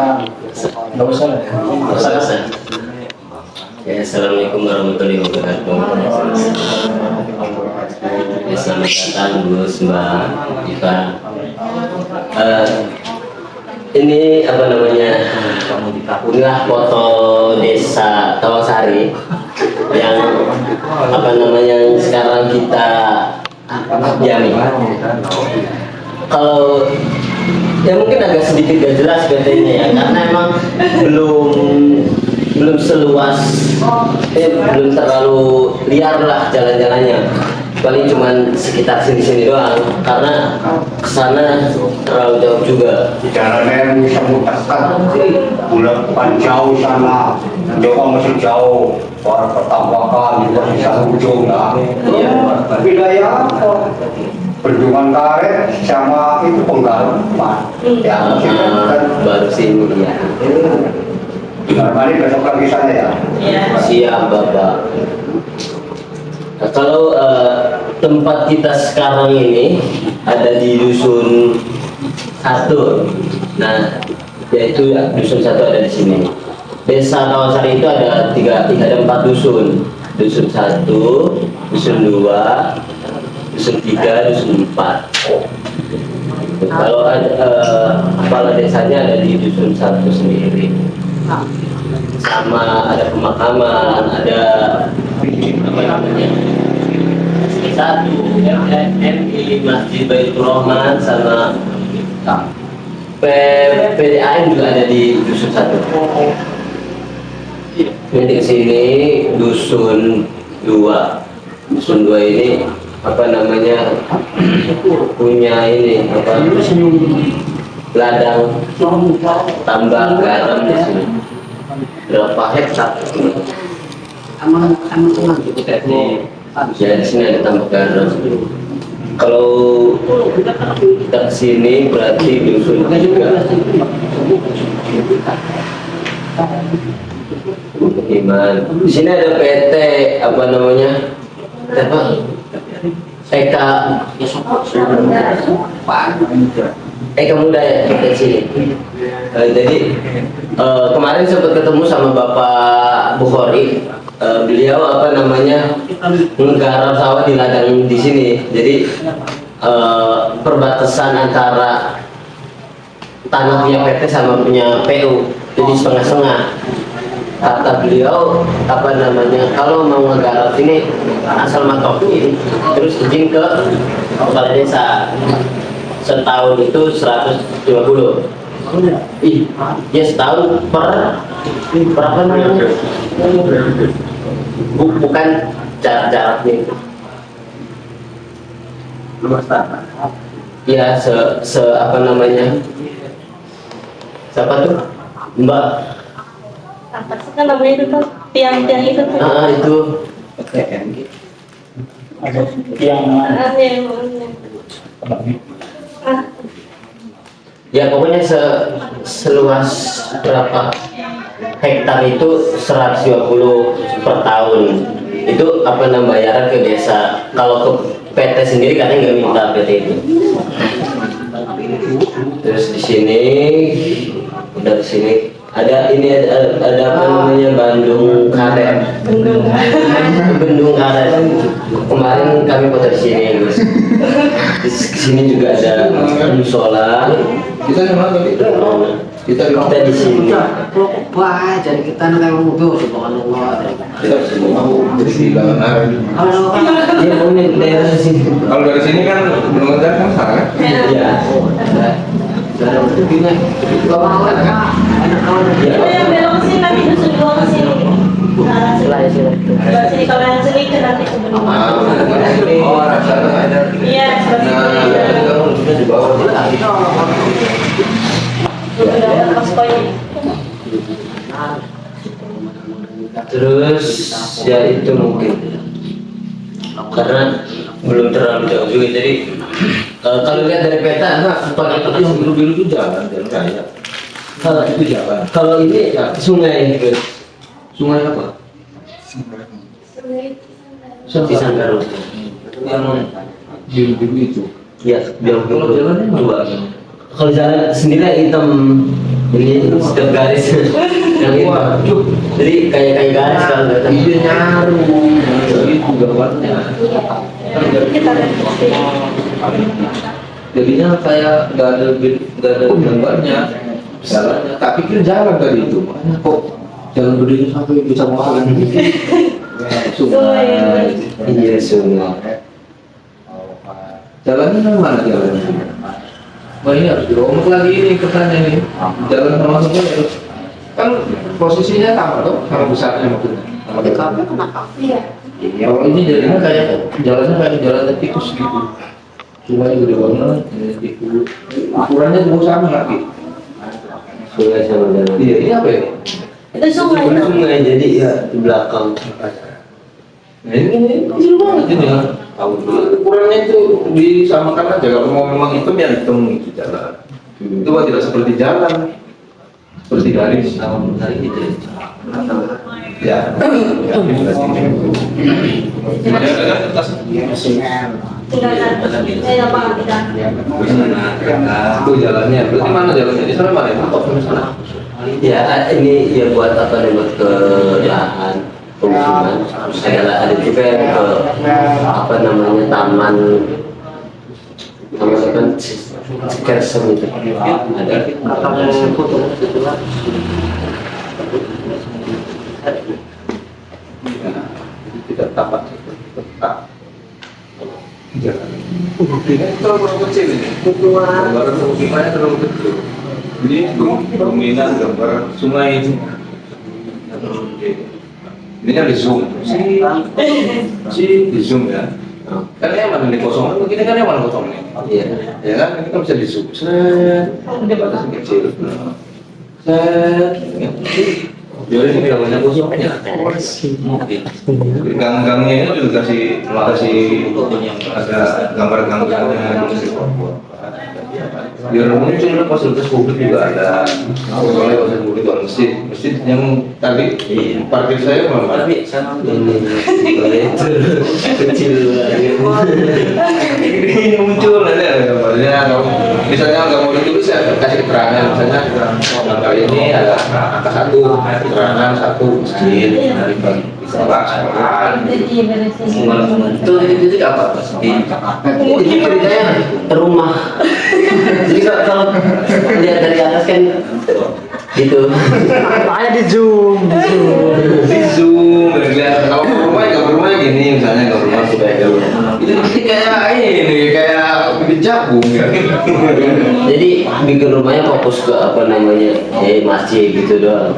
Nggak usah. Ya, assalamualaikum warahmatullahi wabarakatuh. Ya, selamat datang Gus, Mbak Iva. Ini apa namanya? Inilah foto desa Tawasari yang apa namanya yang sekarang kita diami. Kalau ya mungkin agak sedikit gak jelas PT-nya ya, karena emang belum seluas, belum terlalu liar lah jalan-jalannya, paling cuman sekitar sini-sini doang, karena kesana terlalu jauh juga. Jalannya bisa mutaskan bulan jauh sana, Jawa masih jauh, orang pertambakan juga bisa ujung lah. Iya. Wilayah bendungan karet sama itu Penggalupan ya, Baru sini ya. Mari besok lagi sana ya. Siap Bapak. Nah, kalau tempat kita sekarang ini ada di dusun 1. Nah, yaitu dusun 1 ada di sini. Desa Tawasari itu ada 4 dusun. Dusun 1, dusun 2, dusun 3, dusun 4. Kalau ada kepala desanya ada di dusun 1 sendiri. Sama ada pemakaman, ada apa namanya? Satu MI Masjid Baitur Rahman sama PDAM juga ada di dusun 1. Nanti sini dusun 2. Dusun 2 ini apa namanya? Punya ini apa? Ladang tambak garam di sini. Berapa hektar? Ya, di sini ada tambak garam. Kalau kita kesini berarti dusun 3. Iman. Di sini ada PT apa namanya? Apa? Eka Muda ya di sini. Jadi kemarin sempat ketemu sama Bapak Bukhari. Beliau apa namanya menggarap sawah di ladang di sini. Jadi perbatasan antara tanah punya PT sama punya PU. Jadi setengah-setengah. Kata beliau apa namanya kalau mau menggarap ini asal matokin terus izin ke kepala desa. Setahun itu 150. Ya setahun per berapa namanya? Bukan jaraknya. Luas tanah. Ya apa namanya? Siapa tuh? Mbak. Apa sih kan namanya itu tuh tiang-tiang itu tuh? Itu. Yang Ya pokoknya seluas berapa hektar itu 120 per tahun. Itu apa namanya bayaran ke desa. Kalau ke PT sendiri katanya nggak minta PT itu. Terus di sini udah di sini ada apa namanya Bandung Karet. Bendung Karet. Kemarin kami foto di sini, Gus. Di sini juga ada musola. Kita sama tadi kita di sini. Wah, jadi kita lewat mobil subhanallah. kita mau di belakang. Dia punya daerah sini. Kalau dari sini kan belum ada kan sana kan? Iya. Jalan itu gini. Kalau mau ada kawan. Yang belok ke sini nanti dusun 2 ke sini. Nah, sebelah sini kalau yang sini ke nanti ke Bendungan. Oh, rasa ada. Iya, sebelah Nah, sini. jadi kalau kita di bawah Udah pas poin. Terus ya itu mungkin karena belum terlalu jauh juga jadi kalau lihat dari peta pakai yang biru-biru itu jalan raya. Itu jalan. kalau ini sungai gitu. Sungai apa? Di Sanggaru. Yang biru-biru itu. Ya, biar Kalau jalannya dua. dua. Kalau jalan sendiri hitam Ini setiap garis yang ini. Waduh. Jadi kayak garis kalau nggak tahu. Iya nyaru. Itu gambarnya. Kita revisi. Jadinya kayak nggak ada gambarnya, jalannya. Tak pikir jalan tadi itu, makanya kok jalan berdiri sampai bisa masuk ini. Sungai. Iya sungai. Jalannya mana jalannya? Wah ini harus dirombak lagi ini kesannya nih. Jalan sama sungai harus kan posisinya sama tuh, sama besarnya maksudnya. Sama dekat. Iya. Kalau ini jadinya kayak jalannya kayak jalan tikus gitu. Sungai gede banget, ini tikus. Ukurannya juga sama lagi. Sungai sama jalan. Iya, ini apa ya? Itu sungai. Sungai jadi ya di belakang. Nah ini kecil banget ini ya. Ukurannya itu disamakan aja. Kalau mau memang hitam ya hitam itu jalan. Itu mah tidak seperti jalan, seperti garis. Hari itu. Ya. Tinggal lapangan kita. Itu jalannya. Berarti mana jalannya? Di sana mana? Itu sampai sana. Ya ini ya buat apa nih, buat ke lahan pemukiman. Ada juga yang ke apa namanya taman Kersem itu ada foto Tidak tapat tetap jalan. Ini terlalu kecil ini. Gambar pemukimannya terlalu kecil. Ini dominan gambar sungai ini. Ini kan di zoom, di zoom ya. Kan ini mana ini kosong, begini kan yang mana kosong ini? iya. Ya kan, ini kan bisa di zoom. Ini batasnya kecil. Jadi ini gambarnya kosongnya. Gang-gangnya ini juga kasih ada gambar-gambarnya. Biar muncul fasilitas publik juga ada. Soalnya fasilitas publik juga masjid yang tadi parkir saya memang. Tapi sama ini kecil Ini muncul ada gambarnya. Misalnya nggak mau ditulis ya kasih keterangan. Misalnya gambar ini ada angka 1, keterangan 1 masjid. itu titik apa Mas? Ini ceritanya rumah. Jadi kalau lihat dari atas kan gitu. Makanya di zoom. Di zoom, lihat kalau rumahnya gini misalnya kalau rumah sudah ada. Itu kayak ini kayak bikin jagung ya. Jadi bikin rumahnya fokus ke apa namanya masjid gitu doang.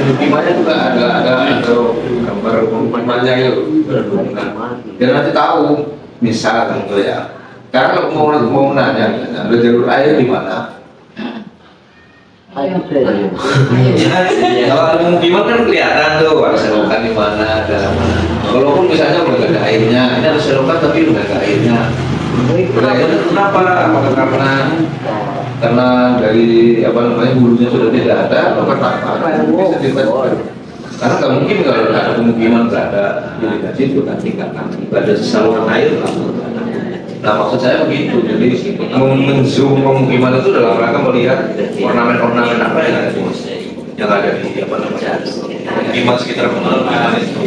Pemukimannya juga ada gambar pemukimannya itu. Biar nanti tahu, misal gitu ya. Karena kalau mau nanya, ada jalur air di mana? Kalau ada pemukiman kan kelihatan tuh, ada selokan di mana, ada mana. Walaupun misalnya udah gak ada airnya, ini ada selokan tapi udah gak ada airnya. Kenapa? Apakah karena dari apa namanya hulunya sudah tidak ada atau karena bisa dibuat? Karena nggak mungkin kalau ada pemukiman nggak ada irigasi itu kan nggak ada saluran air lah. Nah maksud saya begitu, jadi menzoom pemukiman itu dalam rangka melihat ornamen-ornamen apa yang ada di apa namanya pemukiman sekitar pemukiman itu.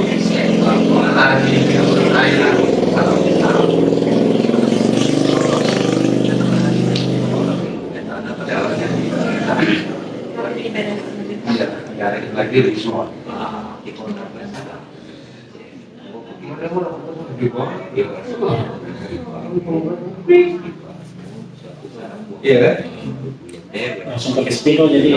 Iya, lagi resort. Iya kan? Langsung pakai spidol jadi.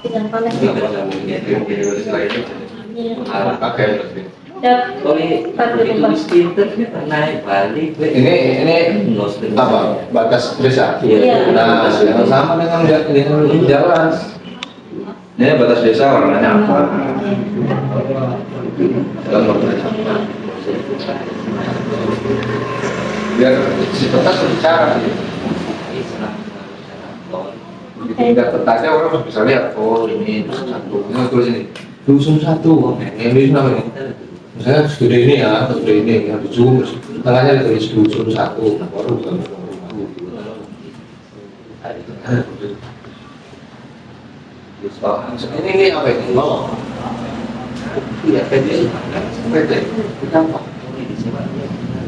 Tidak panas. Pakai. Ini apa? Batas desa. Iya. Nah, sama dengan jalan. Ini batas desa warnanya apa? Jalan warnanya apa? Biar si peta berbicara. Begitu tidak petanya orang bisa lihat. Oh ini dusun satu. Ini tulis ini. Dusun satu. Ini namanya. Misalnya studi ini ya, atau studi ini harus zoom, tengahnya ditulis dusun satu, baru ini apa ini? Oh, iya, PT.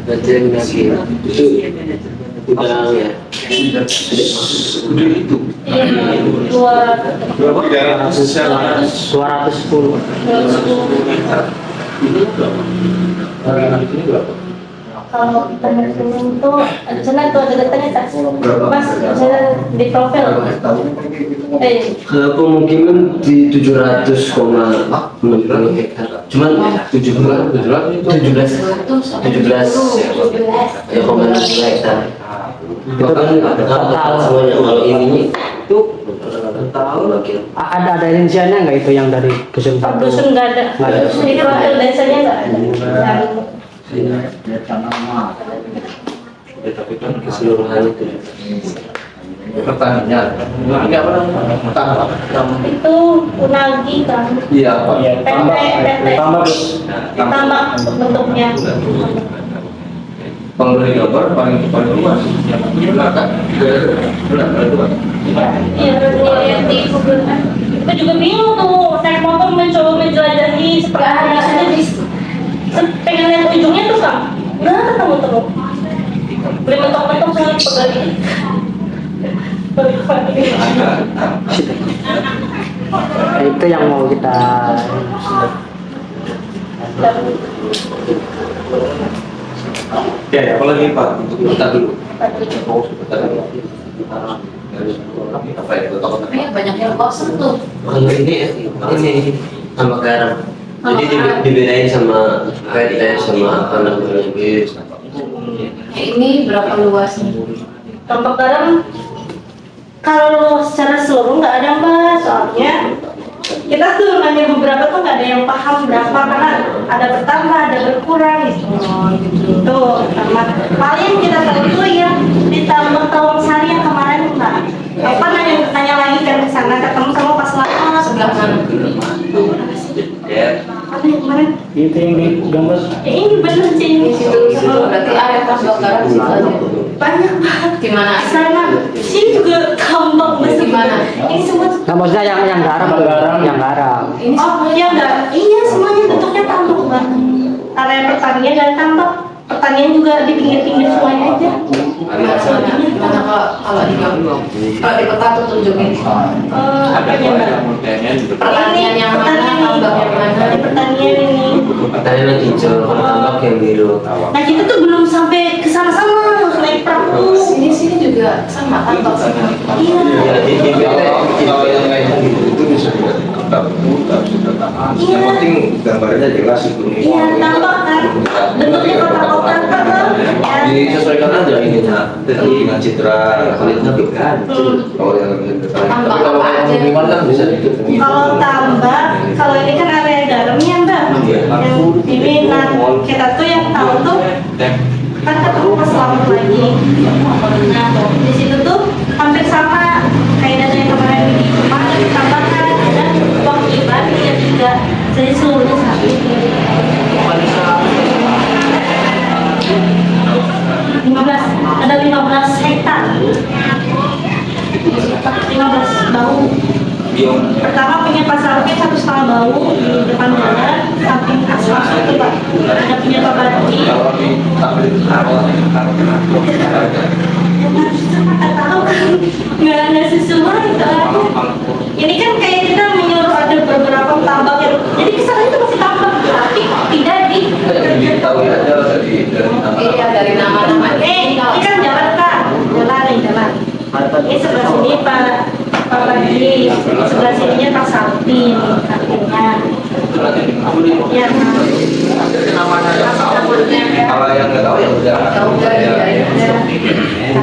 Bagian lagi itu udah ya. Studi itu. Iya, 210. kalau kita turun tuh misalnya tuh ada datanya tak pas misalnya di profil Kalau kemungkinan di 700,60 hektar. Cuman 17 ya 6 hektar. Itu kan total semuanya kalau ini Itu tahu ada rinciannya nggak itu yang dari dusun per satu? dusun nggak ada. Nggak ada. Di profil desanya nggak ada. ya, tapi kan keseluruhan itu Pertanian. Ini apa namanya? Tambak. Itu unagi kan. Iya, apa? Iya, tambah Ditambah bentuknya. Pengguna gambar paling luas. Benar kan? Benar luas. Iya, lihat di Google. Kita juga bingung tuh naik motor mencoba menjelajahi seperti aja di pengen lihat ujungnya tuh kan nggak ketemu terus beli mentok-mentok soalnya Itu yang mau kita Ya, apalagi Pak untuk kita dulu. Kita dulu. Apa ya? Kayaknya banyak yang kosong tuh. kalau ini sama garam jadi dibedain sama PT sama apa namanya Ini berapa luasnya? tambak garam kalau secara seluruh nggak ada mbak soalnya kita tuh nanya beberapa tuh nggak ada yang paham berapa karena ada bertambah ada berkurang gitu tuh sama paling kita tahu tuh yang ditambah tawang sari yang kemarin mbak apa nanya lagi kan ke sana ketemu sama pas lama Sebelah mana? apa yang kemarin itu yang di gambar. ini bener sih Di situ berarti area tambak garam situ aja. banyak banget Di mana? sana sini juga tambak besar Di mana? ini semua Nah, maksudnya yang garam, yang garam. Ini oh iya enggak iya semuanya bentuknya tambak mbak area pertanian dan tambak pertanian juga di pinggir-pinggir semuanya aja mana kalau di gambar? Kalau di peta tuh tunjukin. apanya mbak Pertanian yang mana? Tambak yang mana? di pertanian ini pertanian yang hijau kalau tambak yang biru nah kita tuh belum sampai ke sana-sana harus naik perahu Sini juga sama tambak semua. iya Kalau yang kayak gitu itu bisa juga yang penting gambarnya jelas itu. iya tambak kan bentuknya kotak-kotak kan ya Disesuaikan aja ininya dengan citra kulitnya bukan. Kalau yang tapi kalau yang gimana kan bisa dihitungin. kalau tambak, kalau ini kan area garamnya mbak yang ini nah kita tuh yang tahu tuh kan ketemu pas lama lagi nah di situ tuh hampir sama kayak data yang kemarin ini cuma ada ditambahkan ada uang iban yang juga jadi seluruhnya satu 15 ada 15 hektar 15 bau pertama punya pasar oke 1,5 bau di depan jalan samping aspal itu pak ada punya Pak Badi Kalau diambil nggak tahu kan nggak sesuai soalnya ini kan kayak kita menyuruh ada beberapa tambak yang jadi kesana itu masih tambak tapi tidak di tahu ya aja dari Iya dari nama-nama. ini kan jalan kan jalan ini sebelah sini Pak Badi sebelah sininya Pak Saltin artinya ya kalau yang nggak tahu ya udah.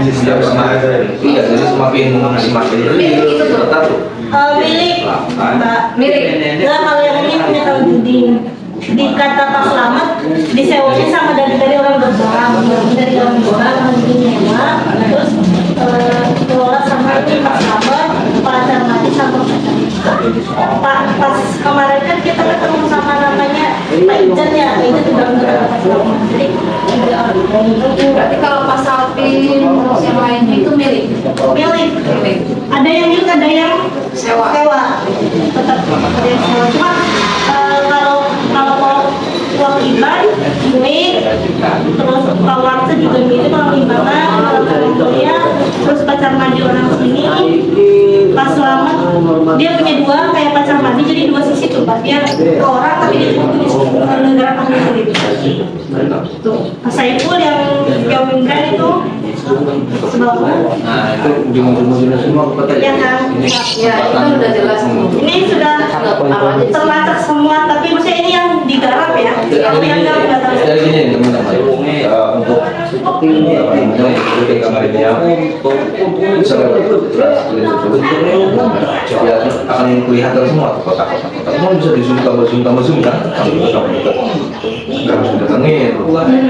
Setiap iya jadi semakin tahu. milik Mbak Milik. Nah kalau yang ini punya Kang Judin di kata Pak Selamat disewanya sama dari orang berbarang dari orang berbarang Kang Judin nyewa terus kelola sama ini Pak Selamat Pak Darmadi sama Pak pas kemarin kan kita ketemu sama namanya Pak Ijan ya, Pak Ijan juga enggak. Jadi Berarti kalau Pak Salpin terus yang lainnya itu milik. milik. Milik. Ada yang milik, ada yang Sewa. Tetap ada yang sewa. Cuma kalau mau kewajiban milik, terus Pak Warsa juga milik kalau gimana, kalau kuliah, terus pacar mandi orang sini, Pak Selamat dia punya dua kayak pacar mandi, jadi dua sisi tuh Pak, dia ke orang tapi dia juga ke negara kami sendiri. Tuh Pak Saiful yang Minggan itu sebelumnya. Nah, itu ujung-ujungnya semua kota Ya kan? Ya, itu kan udah jelas tuh. Ini sudah terlacak semua, tapi maksudnya ini yang digarap ya. Kalau yang nggak tahu. Dari gini teman-teman, untuk seperti ini apa namanya untuk kamar ini ya, misalnya ya akan kelihatan semua kotak-kotak. Semua bisa di-zoom tambah zoom kan? Nggak harus didatengin.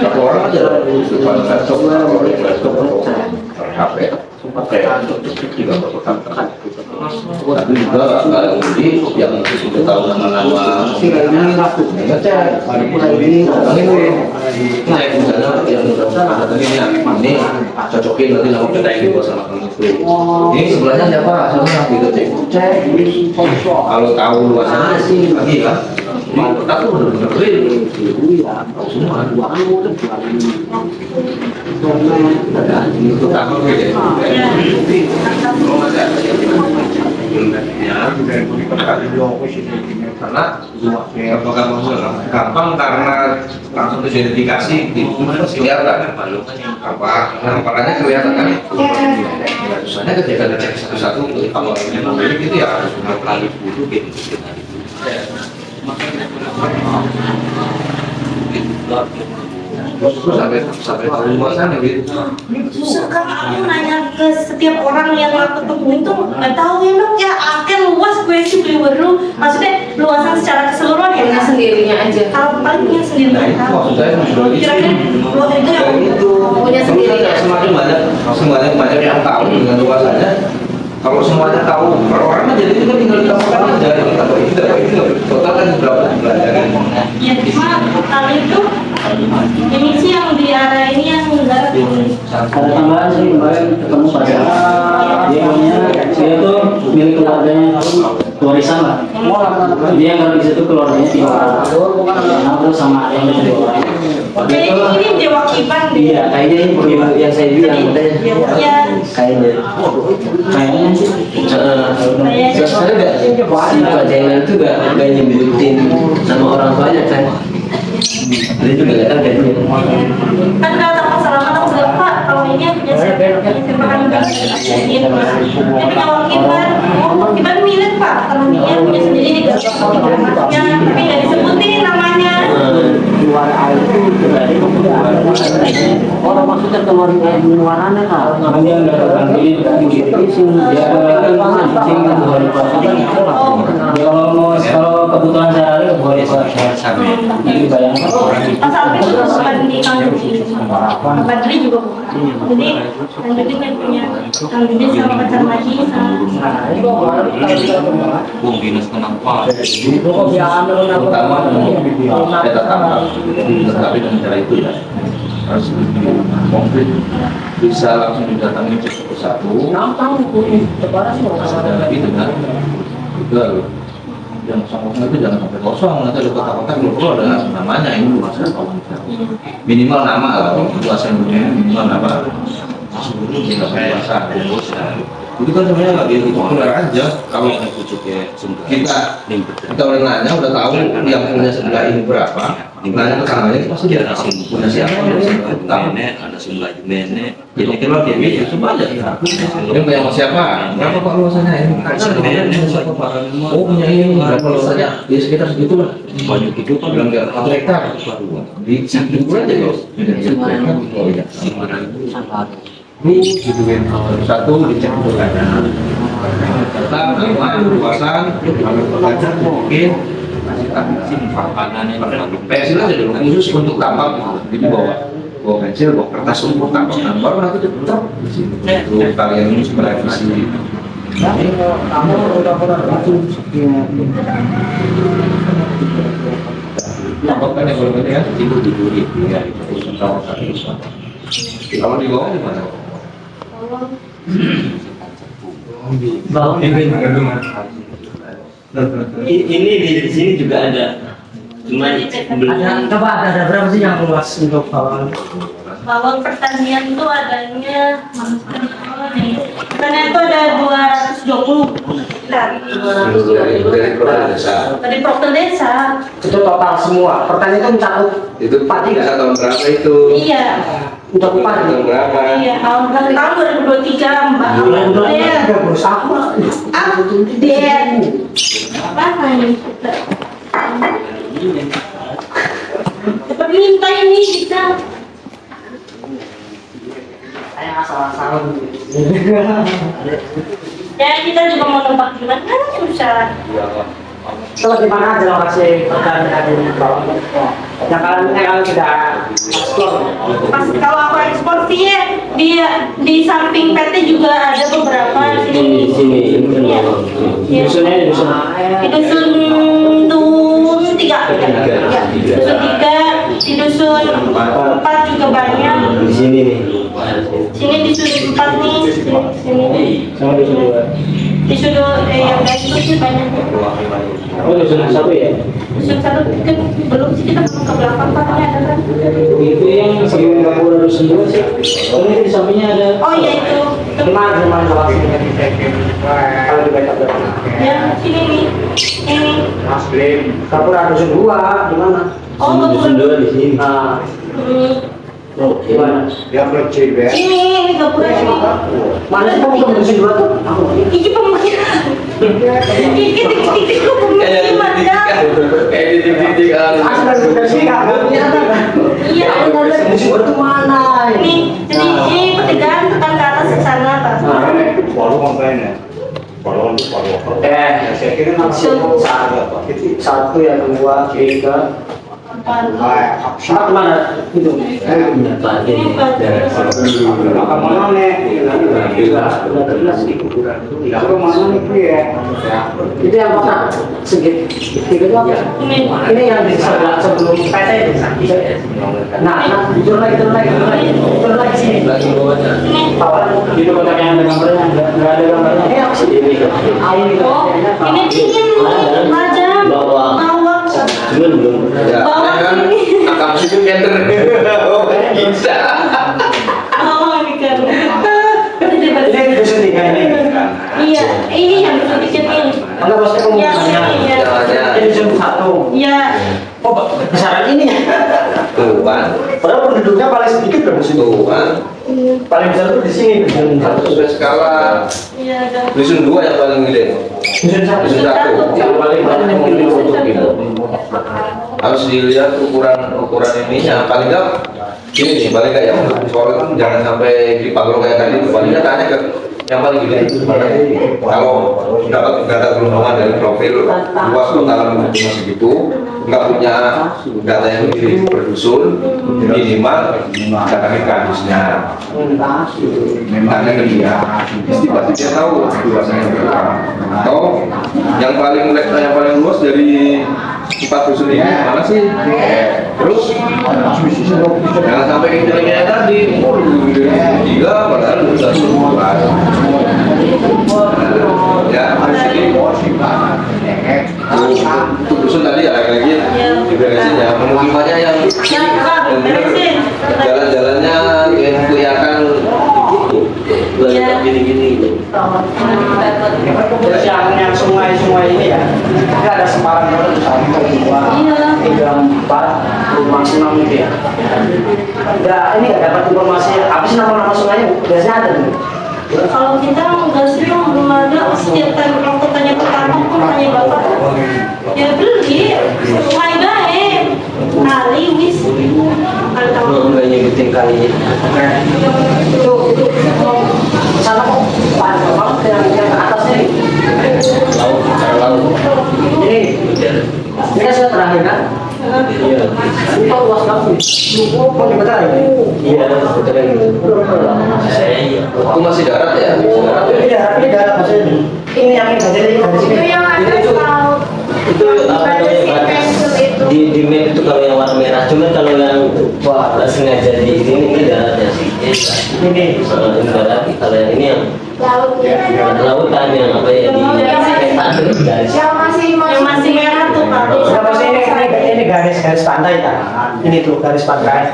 Satu orang aja depan laptop, laptop atau HP. Pakai untuk juga berkotak. Tapi juga kalau di yang sudah tahu nama-nama ngecek cek misalnya yang ini cocokin nanti nama kita ini buat sama kamu ini sebelahnya siapa sama gitu cek kalau tahu luasannya lagi kan ini kotak tuh bener-bener real tahu semua itu takut gitu ya karena apakah gampang karena langsung teridentifikasi itu kelihatan apa nampakannya kelihatan kan susahnya ketika ngecek satu-satu kalau ini mobil itu ya harus kali dulu gitu terus sampai luasan gitu Susah kan aku nanya ke setiap orang yang aku temuin tuh nggak tahu ya dok ya akan luas gue sih beli baru maksudnya luasan secara keseluruhan ya Punya nggak sendirinya aja. kalau paling punya sendiri nah nggak itu tahu maksud saya kira-kira luas itu yang Punya sendiri ya. semakin banyak yang tahu dengan luasannya kalau semuanya tahu per orang aja jadi kan tinggal ditambahkan aja itu total kan berapa jumlahnya kan ya cuma kalau itu ini sih yang di area ini yang negara Ada tambahan sih kemarin ketemu pacar. Dia tuh milik keluarganya warisan lah. Dia kalau di situ keluarganya 3 orang. Aku sama yang dari orang. oke ini Dewa Kiban deh Iya, kayaknya ini yang saya bilang ya kayaknya sih. Soalnya gak, si Pak Jainan itu gak nyebutin sama orang tuanya kan. Dia juga gak kaget ya. kan kata Pak Selamat aku bilang Pak kalau ini yang punya siapa siapa kan udah ini punya Wakiban Wakiban milik Pak kalau dia punya sendiri ini gak ya tapi nggak disebutin namanya Keluar air itu dari orang maksudnya keluar luarannya kan. Dia nggak terpanggil dia kalau kebutuhan sehari boleh jadi bayangkan Pas Alfi itu bukan di Kang Dudi Pak Badri juga bukan jadi Kang Dudi kan punya Kang Dudi sama pacar Maji terutama data tambah dilengkapi dengan cara itu ya harus konkret bisa langsung didatangi satu persatu ada itu kan juga yang kosong itu jangan sampai kosong nanti ada kotak-kotak dulu ada namanya ini luasan minimal nama lah luasan minimal nama tidak luasan itu kan sebenarnya nggak gitu benar aja kalau kita udah nanya udah tahu yang punya sebelah ini berapa nanya ke tangannya pasti dia tahu punya siapa Ada sebelah nenek. jadi kalau dia bisa coba aja ini punya siapa berapa pak luasannya ini punya siapa pak oh punya ini berapa luasannya ya sekitar segitu lah Banyak itu kan bilang nggak 1 hektar di situ aja loh oh iya satu dicek dulu data nama luasan mungkin pensil aja dulu khusus untuk tambang jadi bawa pensil bawa kertas untuk tambang nah, baru nanti tetap di sini untuk kalian ini supervisi Kan yang belum ini kan tidur ya itu tahun satu. Kalau di bawah di mana? Bawang Ini di sini juga ada. Cuma belum. coba ada berapa sih yang luas untuk bawang? Bawang pertanian itu adanya pertanian itu ada 220 hektar. Dari program desa. Dari Prokter Desa. Itu total semua. Pertanian itu mencakup Itu padi nggak? bisa tahun berapa itu? Iya. Untuk padi. Tahun berapa? Iya, tahun 2023, Mbak. Iya. Update. Apa ini? Cepat minta ini kita. Saya asal-asalan. Ya kita juga mau numpak gimana susah. Terus di mana aja lokasi pertanian di bawang? Yang kalian tidak ekspor. Pas kalau aku ekspor sih ya, di samping PT juga ada beberapa Di sini. Iya. Iya. Dusunnya di dusun. Di dusun tiga. Ya, dusun tiga, di dusun 4 juga banyak. Di sini nih. Sini di dusun 4 nih, sini. Sama dusun dua. Di dusun yang lain itu sih banyak. Oh dusun satu ya? Dusun 1 kan belum sih, kita belum ke belakang Pak, ini ada kan? Itu yang sebelum Gapura dusun dua sih. Ini di sampingnya ada. Oh iya itu. Gimana lokasinya? Kalau di backup berapa? Yang sini nih, ini. Gapura dusun dua di mana? Oh Dusun dua di sini. Nah, Gimana? Dia kecil ya. ini gapura sini. mana sih kamu dusun dua tuh? Ini pemukiman. Ini pemukiman ya. Kayak di titik-titik Asal dari sini nggak kelihatan kan? Iya. Dusun dua tuh mana? Ini jadi ini perbedaan tekan ke atas ke sana Pak. Baru ngapain ya? Baru untuk baru. Saya kira Satu ya, dua, tiga. Empat mana? Itu. Pak, Ini Pak. Makan mana nih? Itu mana nih ya? Itu yang mana? Segit. Tiga itu apa? Ini yang di sebelah sebelum PT itu. Nah, turun lagi sini. lagi bawahnya. Bawah itu kotak yang ada gambarnya, nggak ada gambarnya. Ini apa sih? Air itu. Oh, ini dingin nih, Raja. Bawang. Bawang. Belum. Ya, Bawang kan ini. akam situ kenter. Oh, bisa. Bawang ini kan. Ini dusun tiga ini. Iya, ini yang sedikit nih. Enggak bosnya kamu Yang tanya. ini ya. Ini dusun satu. Iya. Oh, besaran ini ya. Tuh kan. Padahal penduduknya paling sedikit kan dusun. Tuh kan. Paling besar tuh di sini dusun Satu satu. sudah skala. Iya, ada. Dusun dua yang paling gede. Dusun satu. Dusun satu. Yang paling banyak penduduk itu. Harus dilihat ukuran ininya. Paling enggak ini nih, paling enggak yang soal jangan sampai dipakai kayak tadi. Paling enggak tanya ke yang paling gede itu mana? Kalau dapat data gelondongan dari profil luas total segitu, nggak punya data yang diri per dusun, minimal datangin ke hadisnya. Tanya ke dia, pasti dia tahu luasnya berapa. Atau yang paling luas dari 4 dusun ini mana sih? Terus jangan sampai yang tadi, gila padahal udah luas. Ya, harus ini untuk dusun tadi ya lagi diberesin ya, pemukimannya yang beresin. jalan-jalannya yang kelihatan gini-gini. Terus yang sungai ini ya, ini ada semparan terus satu, dua, tiga, empat, lima, enam gitu ya. Enggak, ini nggak dapat informasi apa sih nama-nama sungainya? Biasanya ada nih. Kalau kita nggak sih belum ada. Setiap kali waktu tanya pertama pun tanya bapak, ya beli sungai baik, kali wis. Kalau tahu Nggak nyebutin kalinya. Itu sana kok panjang banget yang atasnya nih. Ini kan saya terakhir kan? Iya. Ini kok luas banget nih. Mau dibetul ini? Iya, betul iya. Itu masih darat ya? Darat ya? Ini darat maksudnya. Ini yang ini dari sini. itu yang ada tahu Itu apa namanya batas di map itu kalau cuma kalau yang sengaja di ini daratnya sih. Ini darat, kalau yang ini yang lautan yang apa ya di garis. Yang masih merah tuh Pak. Kenapa sih ini garis pantai kan? Ini tuh garis pantai.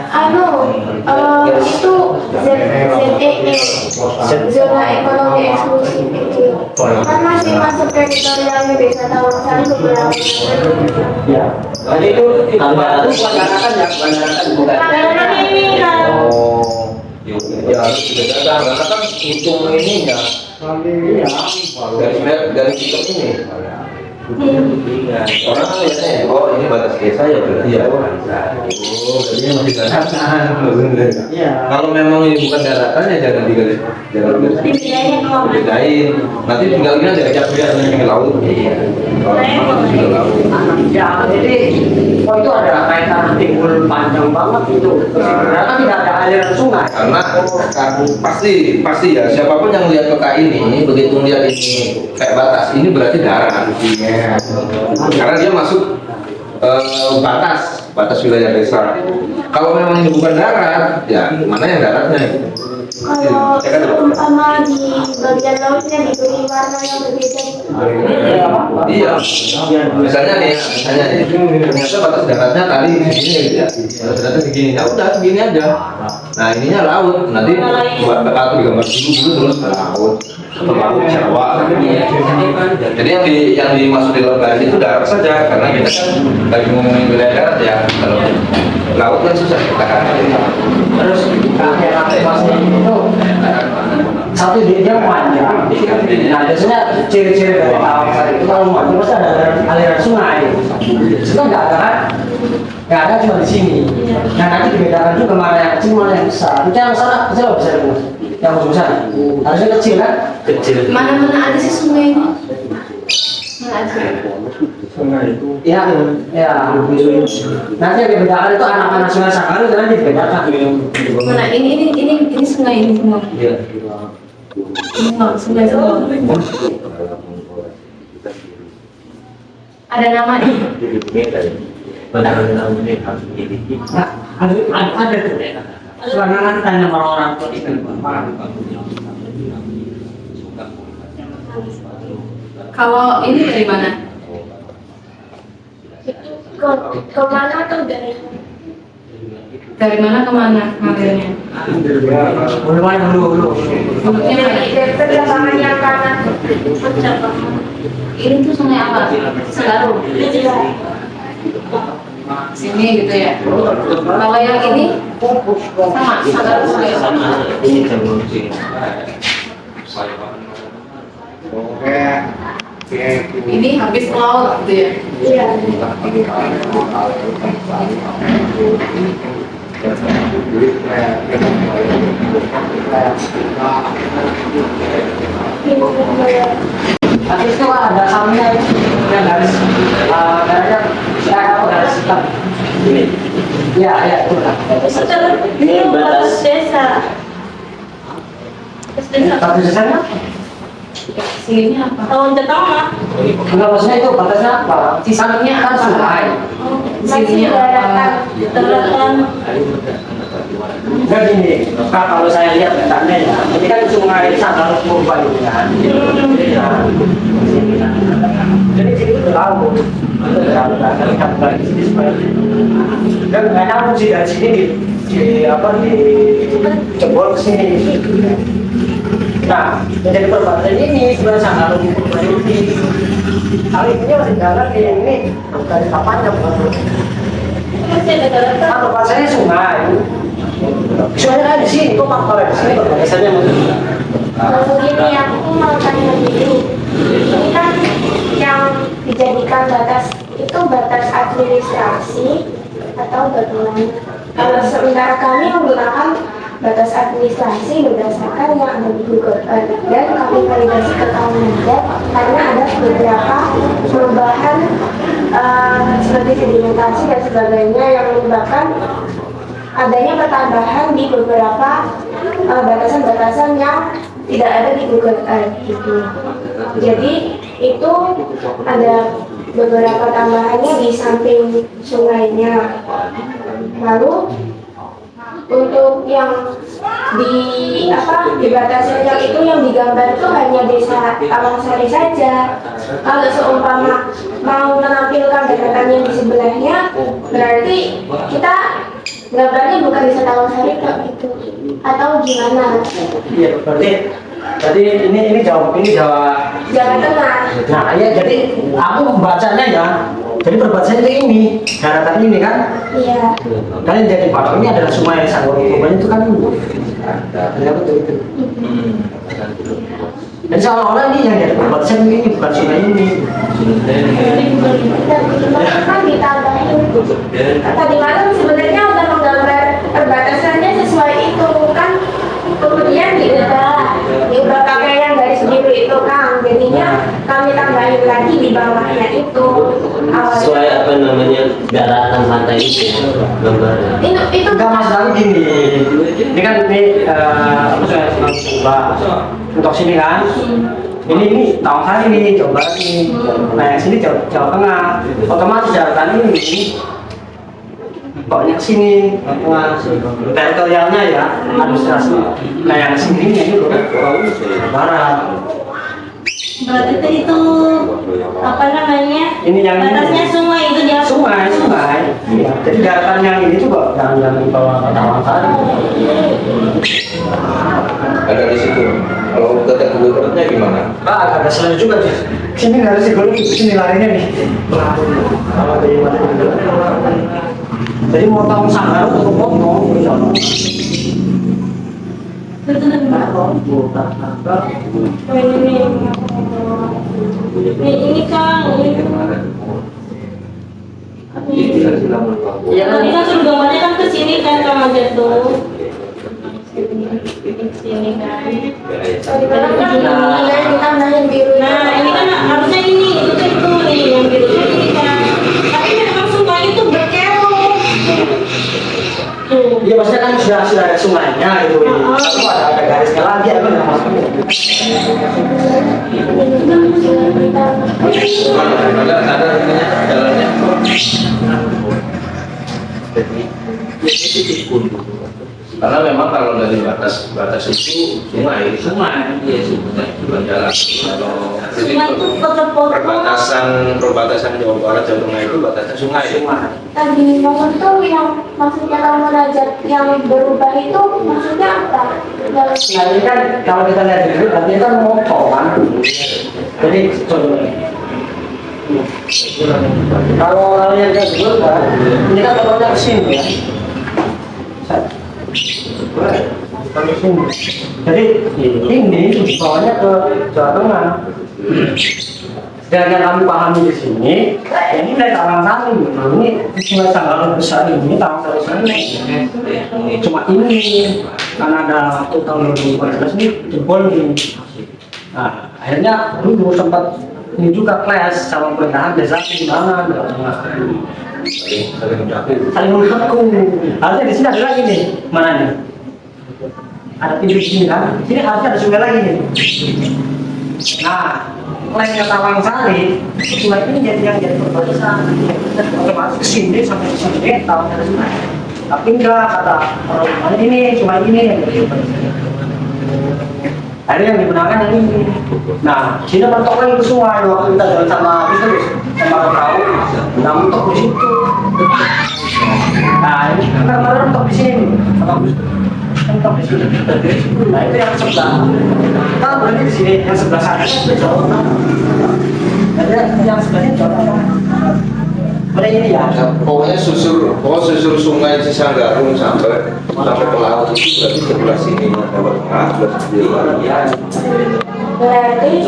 Itu ZEE, zona ekonomi eksklusif itu kan masih masuk teritorialnya desa Tawangsari beberapa. Ya. Jadi itu daratan bukan. Daratan ini kan. Ya harus dibedakan karena kan hitung ininya dari hitung ini. Orang kan lihatnya, oh ini batas desa ya berarti ya. Oh, jadi masih daratan. Iya. Kalau memang ini bukan daratan ya jangan digaris, bedain. Nanti tinggal ini aja kecap biar ini laut. Kalau memang sudah laut. Ya, jadi itu ada kaitan timbul panjang banget itu. Ternyata tidak ada aliran sungai. Karena pasti ya siapapun yang lihat peta ini begitu lihat ini kayak batas ini berarti darat. Karena dia masuk batas wilayah desa. Kalau memang ini bukan darat, ya mana yang daratnya? Kalau umpama di bagian lautnya diberi warna yang berbeda itu. Iya. Misalnya nih, ternyata batas daratnya tadi segini gitu ya. Batas daratnya segini, ya udah segini aja. Nah ininya laut, nanti buat kalau digambar dulu terus ke laut. Laut Jawa. Jadi yang dimaksud di dalam garis itu darat saja, karena kita kan lagi ngomongin wilayah darat ya. Kalau laut kan susah kita kan. Terus kakek masnya itu satu dia panjang. Nah biasanya ciri-ciri dari Tawangsari itu kalau panjang pasti ada aliran sungai. Itu nggak ada kan? Nggak ada cuma di sini. Nah nanti dibedakan juga mana yang kecil mana yang besar. Itu yang sana kecil apa besar bu? Yang besar harusnya kecil kan? Kecil. Mana ada sih sungai ini? Mana ada? Ya, nanti yang dibedakan itu anak-anak sungai Sangkali nanti dibedakan. Mana ini sungai ini semua. Iya. Sungai semua. Ada nama nih. Ada tuh. Soalnya nanti tanya orang-orang tua itu. Kalau ini dari mana? Kemana tuh Dari mana ke mana ngalirnya? Dulu. dari perkembangan yang kanan. Ini tuh sungai apa? Segaru. Sini gitu ya. Kalau yang ini sama Segaru sungai sama. Ini jalur sini. Ini habis ke laut gitu ya. Iya. Habis itu ada samnya yang garis garisnya garis hitam. Ini. Ya itu lah. Ini batas desa. Batas desanya? Sininya apa? Tahun pertama. Enggak maksudnya itu batasnya apa? Sisinya kan apa? sungai. Sininya apa? Daratan. Enggak gini, kalau saya lihat petanya ya, ini kan sungai Sangkali Purba ini kan. Jadi sini itu laut. Dan nggak nyambung sih dari sini di jebol ke sini. Nah, menjadi perbatasan ini sebenarnya Sangkali Purba ini. Kali ini masih jalan ini dari kapannya bukan? Masih ada daratan. Atau bahasanya sungai. Sungai kan di sini, kok kalau di sini biasanya Ini aku mau tanya dulu. Ini kan yang dijadikan batas itu batas administrasi atau bagaimana? Kalau sementara kami menggunakan batas administrasi berdasarkan yang ada di Google Earth dan kami validasi ke Kementerian karena ada beberapa perubahan seperti sedimentasi dan sebagainya yang menyebabkan adanya pertambahan di beberapa batasan-batasan yang tidak ada di Google Earth gitu. Jadi itu ada beberapa tambahannya di samping sungainya. Lalu untuk yang di batas sosial itu yang digambar itu hanya desa Tawangsari saja. Kalau seumpama mau menampilkan daratan yang di sebelahnya, berarti kita gambarnya bukan desa Tawangsari itu, atau gimana? Iya, berarti ini Jawa Tengah. Nah, ya jadi aku membacanya ya. Jadi perbatasan itu ini, daratan ini kan. Iya. Kalian jadi patok ini adalah Sungai Sanggau itu kan ini. Ya betul itu. Dan seolah-olah ini yang jadi perbatasan ini bukan sungai ini. Kan ditambahin. Tadi malam sebenarnya udah menggambar perbatasannya sesuai itu kan. Kemudian diubah pakai yang garis biru itu kan, jadinya kami tambahin lagi di bawahnya itu. Sesuai apa namanya daratan pantai itu gambarnya. Itu Enggak masalah gini. Ini kan apa saya untuk sini kan. Ini Tawangsari nih, Jawa Barat nih. Nah yang sini Jawa Tengah. Otomatis daratan ini banyak sini, teritorialnya ya, administrasi. Nah yang sini ini barat. Berarti itu apa namanya? Ini yang batasnya sungai itu dia. Sungai. Ya, jadi daratan yang ini juga jangan dibawa ke Tawangsari. Ada di situ. Kalau kata gubernurnya gimana? Agak selalu juga sih. Sini nggak ada sih, kalau sini larinya nih. Kalau dari mana? Jadi mau tahu sanggar untuk potong, Ini Kang, ini. Iya, Tadi kan suruh gambarnya kan ke sini kan Kang aja tuh. Sini kan. tadi malam kan ditambahin biru. Nah, ini kan harusnya ini, itu nih yang birunya ini kan. Tapi memang sungai itu berkelok. Tuh. iya maksudnya kan sudah ada sungainya gitu. Tapi ada garisnya lagi apa yang maksudnya? Ada ininya jalannya. Karena memang kalau dari batas itu sungai, iya sungai, bukan jalan. Kalau Sungai itu potong-potong. perbatasan Jawa Barat Jawa Tengah itu batasnya sungai. Tadi momen tuh yang maksudnya kamu munajat yang berubah itu maksudnya apa? Nah ini kan kalau kita lihat dulu, artinya kan motor kan. Jadi coba. Kalau yang kayak dulu kan, ini kan motornya kesini ya. Jadi ini bawahnya ke Jawa Tengah. Dan yang kami pahami di sini, ini dari Tawangsari. Ini Sungai Sanggau besar ini Tawangsari ini. Cuma ini karena ada waktu tahun 2014 ini jebol ini. Nah, akhirnya dulu sempat ini juga clash sama pemerintahan desa gimana? Saling mengaku. Harusnya di sini ada lagi nih, mana nih? Ada pintu di sini kan? Sini harusnya ada sungai lagi nih. Nah, lainnya Tawangsari, sungai ini yang jadi perbatasan. Otomatis kesini sampai sini tahun ada sungai. Tapi enggak kata orang ini sungai ini yang jadi perbatasan. Akhirnya yang dibenarkan yang ini. Nah, sini mentok lagi ke sungai waktu kita jalan sama terus sama perahu. Nah, mentok di situ. Nah, ini kemarin mentok di sini. Mentok di sini. Nah, itu yang sebelah. Kita berarti di sini yang sebelah sana itu Jawa Tengah. Jadi yang sebelahnya Jawa Tengah. Boleh ini ya. Pokoknya susur sungai Cisanggarung sampai ke laut itu berarti sebelah sini Jawa Tengah, sebelah sini Jawa Barat. Berarti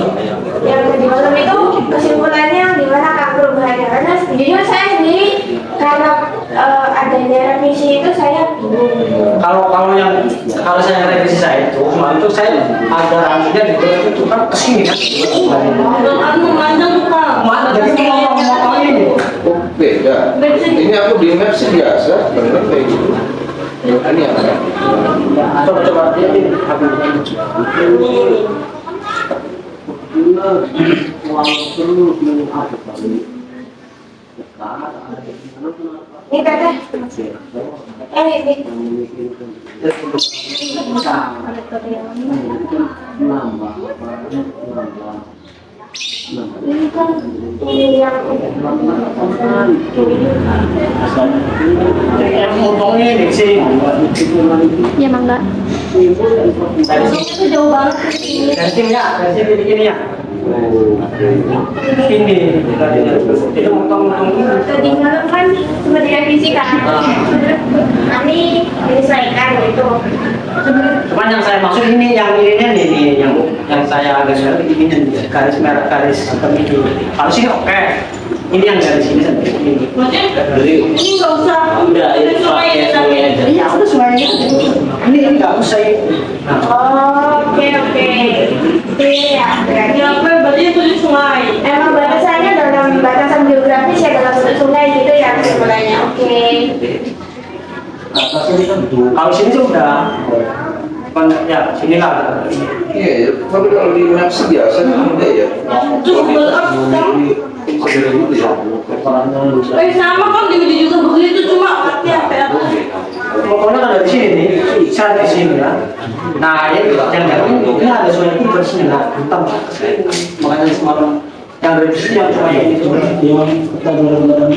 yang tadi malam itu kesimpulannya gimana Kak perubahannya? Karena jujur saya sendiri karena adanya revisi itu saya bingung. Kalau saya revisi saya itu kemarin itu saya ada rantunya di itu kan kesini kan. Aku mandang tuh Kak. Mana jadi ngomong ini. Oh, beda. Ini aku di map sih biasa, bener kayak gitu. Ini apa? Coba dia ini. Walaupun belum ada Ini teteh. Ini. Ini kan ini yang Untungnya ini sih. ya mangga. Itu jauh banget sih. Kasih begini ya. Ini itu untung Tadi malam kan sempat direvisi kan. Nanti disesuaikan gitu. cuman yang saya maksud ini yang ininya nih yang saya agak suka ini garis merah garis hitam ini harus ini oke ini yang garis ini sampai ini Maksudnya ini nggak usah Udah, itu pakai sungai aja. iya udah semuanya ini nggak usah ini Oke. Iya, berarti ya apa berarti itu di sungai. emang batasannya dalam batasan geografis ya dalam satu sungai gitu ya sebenarnya. Oke. kalau sini sih udah ya sinilah Iya, ya. Tapi kalau di map sih biasa kan udah ya. Terus Google Earth kan? Sama kan di juga begitu cuma artinya apa ya? pokoknya kalau di sini nih saya di sini ya nah yang ini ada sungai itu di sini lah hitam makanya semalam yang dari sini yang cuma yang itu yang kita 2018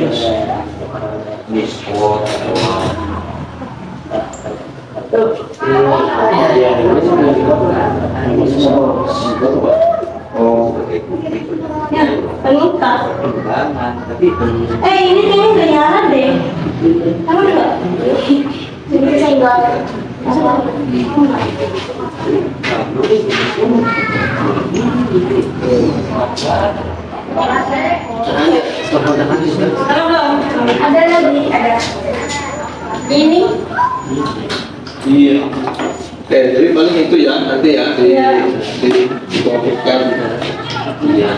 Ya, penumpang. Ini kayaknya nggak nyala deh. Emang nggak? Jadi saya enggak Kalau belum? ada lagi ada. Ini Iya. Jadi paling itu ya nanti ya dikonfirmkan. Iya.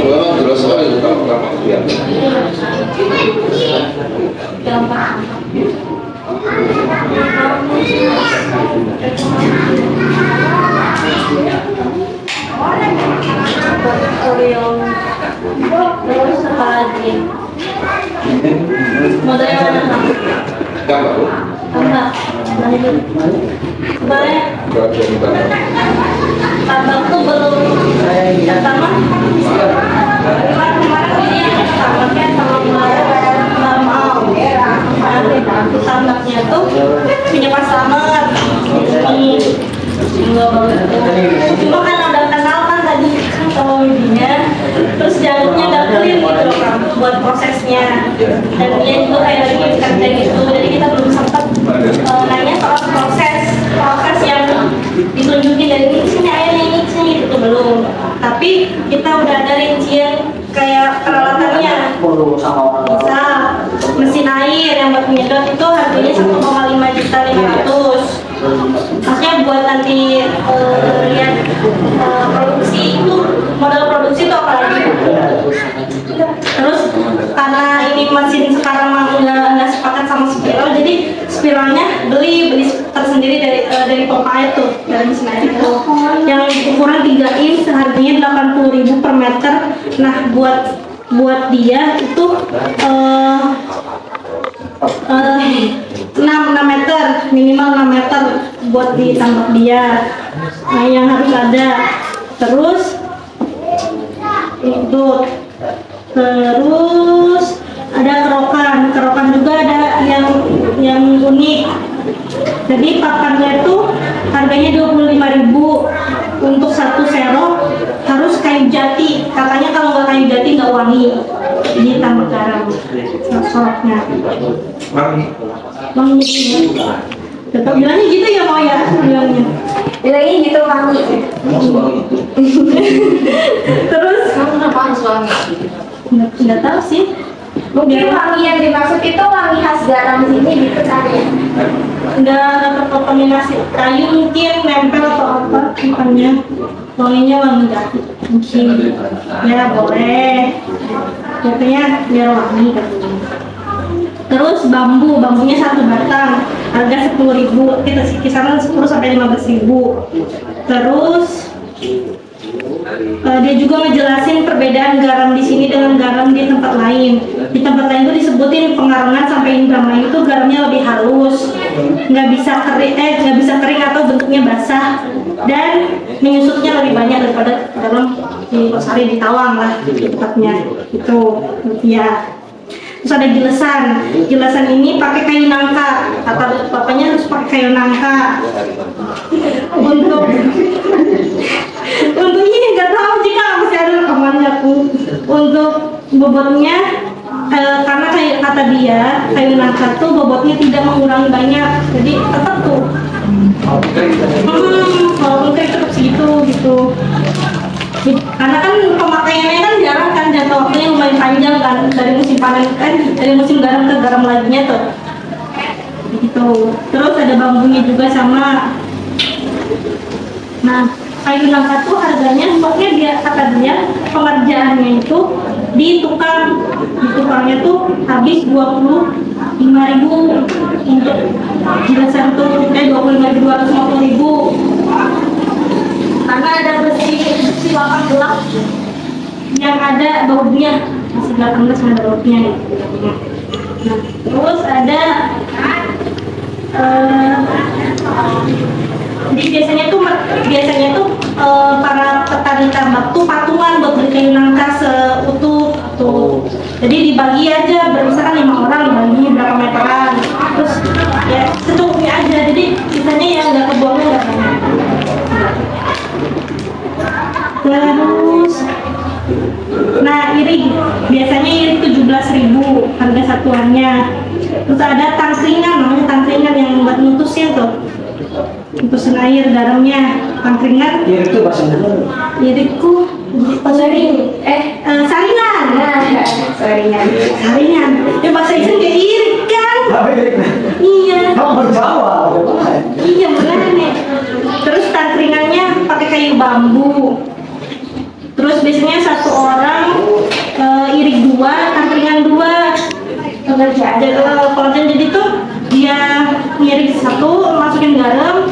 Memang terus soal itu pertama ya. Terus apa lagi? Modal yang mana? Gambar. Tambah. Sebenarnya tambah tuh belum pertama. Kemarin ini yang tambahnya sama tambahnya tuh punya pasangan. Cuma kan ada kenal kan tadi sama bibinya, terus jalurnya nggak clear gitu loh kan buat prosesnya, dan dia juga kayak lagi kerja gitu, jadi kita belum sempat nanya soal proses yang ditunjukin dari ini sini airnya ini sini itu belum, tapi kita udah ada rincian kayak peralatannya. Bisa mesin air yang buat menyedot itu harganya 1,5.500.000. Maksudnya buat nanti lihat produksi itu, modal produksi itu apa lagi? Terus karena ini mesin sekarang nggak sepakat sama spiral, jadi spiralnya beli tersendiri dari pompa air tuh, dari mesin air itu yang ukuran 3 in seharganya 80.000 per meter. Nah buat dia itu 6 meter, minimal 6 meter buat ditambak dia. Nah yang harus ada, terus itu, terus ada kerokan juga ada yang unik. Jadi papannya itu harganya 25.000 untuk satu serok, harus kayu jati. Katanya kalau nggak kayu jati nggak wangi. Ini tambah garam soroknya. Wangi sih. Tetap bilangnya gitu ya mau ya bilangnya. bilangnya gitu wangi. Terus Kamu kenapa harus wangi? nggak tahu sih. Mungkin wangi yang dimaksud itu wangi khas garam sini gitu kan ya. Nggak terkontaminasi kayu mungkin nempel atau apa bukannya wanginya wangi jati mungkin ya boleh pokoknya biar wangi katanya. Terus bambunya 1 batang harga 10.000, kita kisaran 10 sampai 15.000. Terus dia juga ngejelasin perbedaan garam di sini dengan garam di tempat lain. Di tempat lain itu disebutin pengarengan sampai Indramayu itu garamnya lebih halus, nggak bisa kering atau bentuknya basah, dan menyusutnya lebih banyak daripada garam di Losari, di Tawang lah tempatnya itu ya. Terus ada gilesan ini pakai kayu nangka, kata bapaknya harus pakai kayu nangka. Untuk ini nggak tahu jika masih ada rekamannya aku. Untuk bobotnya karena kata dia kayu nangka tuh bobotnya tidak mengurangi banyak, jadi tetap tuh kalau mungkin tetap segitu gitu. Karena kan pemakaiannya kan jarang kan, jangka waktunya lumayan panjang kan, dari musim panen kan, dari musim garam ke garam lainnya tuh gitu. Terus ada bambunya juga sama. Nah, kayu nangka tuh harganya pokoknya dia kata dia pengerjaannya itu di tukangnya tuh habis 25.000 untuk gilesan tuh, 25.250.000 karena ada besi 18 yang ada bautnya, besi 18 yang ada bautnya. Nah, terus ada jadi biasanya tuh para petani tambak tuh patungan buat beli kayu nangka seutuh tuh. Jadi dibagi aja, misalkan 5 orang dibagi berapa meteran, terus ya secukupnya aja. Jadi sisanya ya nggak kebuangnya nggak banyak. Terus, nah irik biasanya irik 17.000 harga satuannya. Terus ada tangkringan, namanya tangkringan yang buat nutusin tuh, nutusin air garamnya. Tangkringan. Irik tuh bahasa mana? Irikku saringan. Saringan. Ya bahasa Indonesia kayak irik kan? Iya. Kamu Jawa. Iya benar nih. Terus tangkringannya pakai kayu bambu. Terus biasanya satu orang irik 2, tangkringan 2. Pengerjaan jadi tuh dia ngirik 1, masukin garam,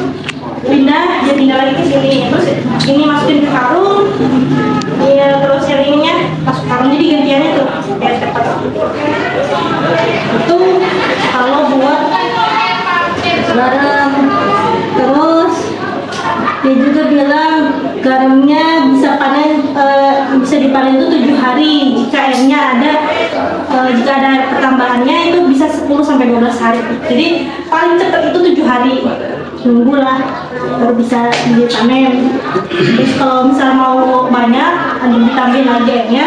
dia pindah lagi ke sini. Terus ini masukin ke karung, ya terus yang ininya masuk karung, jadi gantiannya tuh kayak cepat. Itu kalau buat garam. Terus dia juga bilang garamnya bisa dipanen itu 7 hari. Jika airnya ada, jika ada pertambahannya itu bisa 10-12 hari. Jadi paling cepat itu 7 hari. Nunggulah baru bisa dipanen. Terus kalau misal mau banyak, ada ditambahin lagi airnya,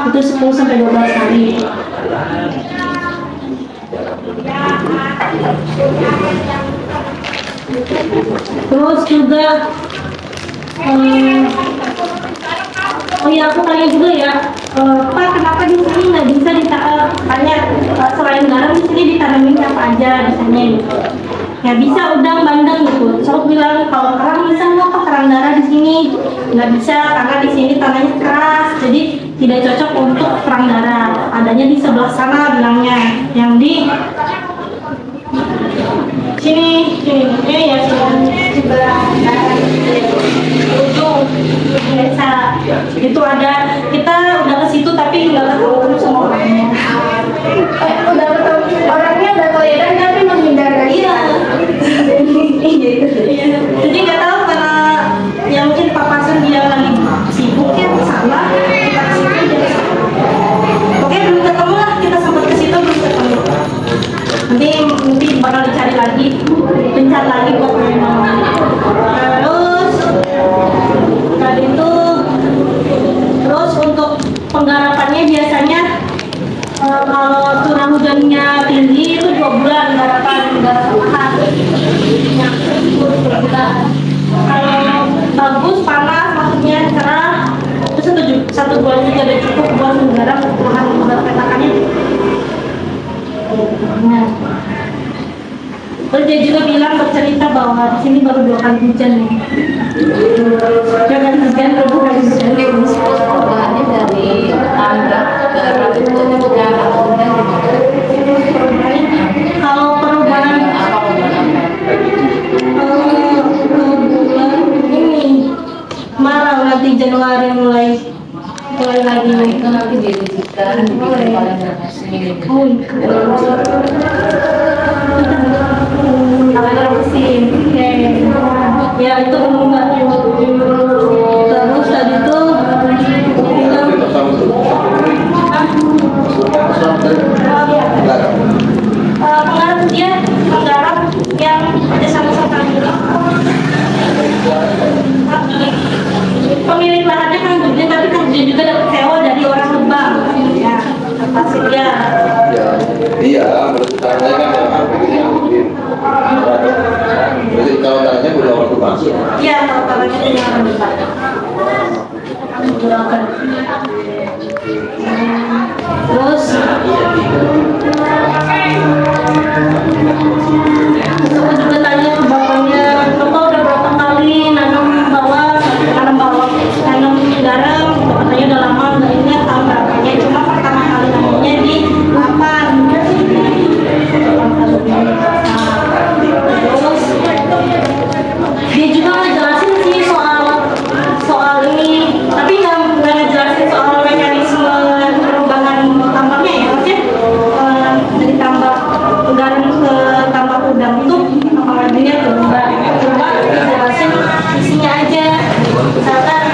itu 10-12 hari. Terus juga oh iya, aku tanya juga ya, Pak, kenapa di sini nggak bisa tanya selain garam di sini ditanamin apa aja biasanya gitu? Ya bisa udang, bandeng gitu. Terus aku bilang kalau kerang bisa nggak Pak, kerang darah di sini? Nggak bisa karena di sini tanahnya keras, jadi tidak cocok untuk kerang darah. Adanya di sebelah sana bilangnya, yang di sini ya sebelah ujung desa itu ada. Kita udah ke situ tapi nggak ketemu sama orangnya. Udah ketemu orangnya, udah kelihatan tapi menghindar dari Jadi nggak tahu karena yang mungkin papasan dia lagi sibuk ya salah, kita ke situ dia oke belum ketemu lah, kita sempat ke situ belum ketemu. Nanti bakal dicari lagi, pencar lagi buat memang. Terus tadi itu, terus untuk penggarapannya biasanya kalau curah hujannya tinggi itu 2 bulan garapan mahal. Kalau bagus panas maksudnya cerah itu 1 bulan juga udah cukup buat menggarap bahan petakannya. Nah, terus dia juga bilang bercerita bahwa di sini baru 2 kali hujan nih. Jangan hujan, baru 2 kali hujan. Bahannya dari tambak, garam, Kalau perubahan bulan ini nanti dirugikan oleh mesin. Kamera mesin. Oke. Ya itu enggak. Terus tadi tuh penggarap dia penggarap yang ada sama-sama pemilik lahannya kan Judin, tapi kan Judin juga dapat sewa dari orang Lebak ya pasti dia Iya, menurut saya kan yang mungkin. Berarti kalau tanya udah waktu masuk. iya kalau tanahnya dia orang Lebak terus aku juga tanya ke bapaknya, bapak udah berapa kali nanam bawang, nanam garam, katanya udah lama nggak ingat tahun berapanya, cuma pertama kali nanamnya di 8. Terus dia juga ngejelasin sih soal ini, tapi nggak ngejelasin soal mekanisme perubahan tambaknya ya, maksudnya dari tambak garam ke tambak udang itu apa namanya coba dijelasin isinya aja, misalkan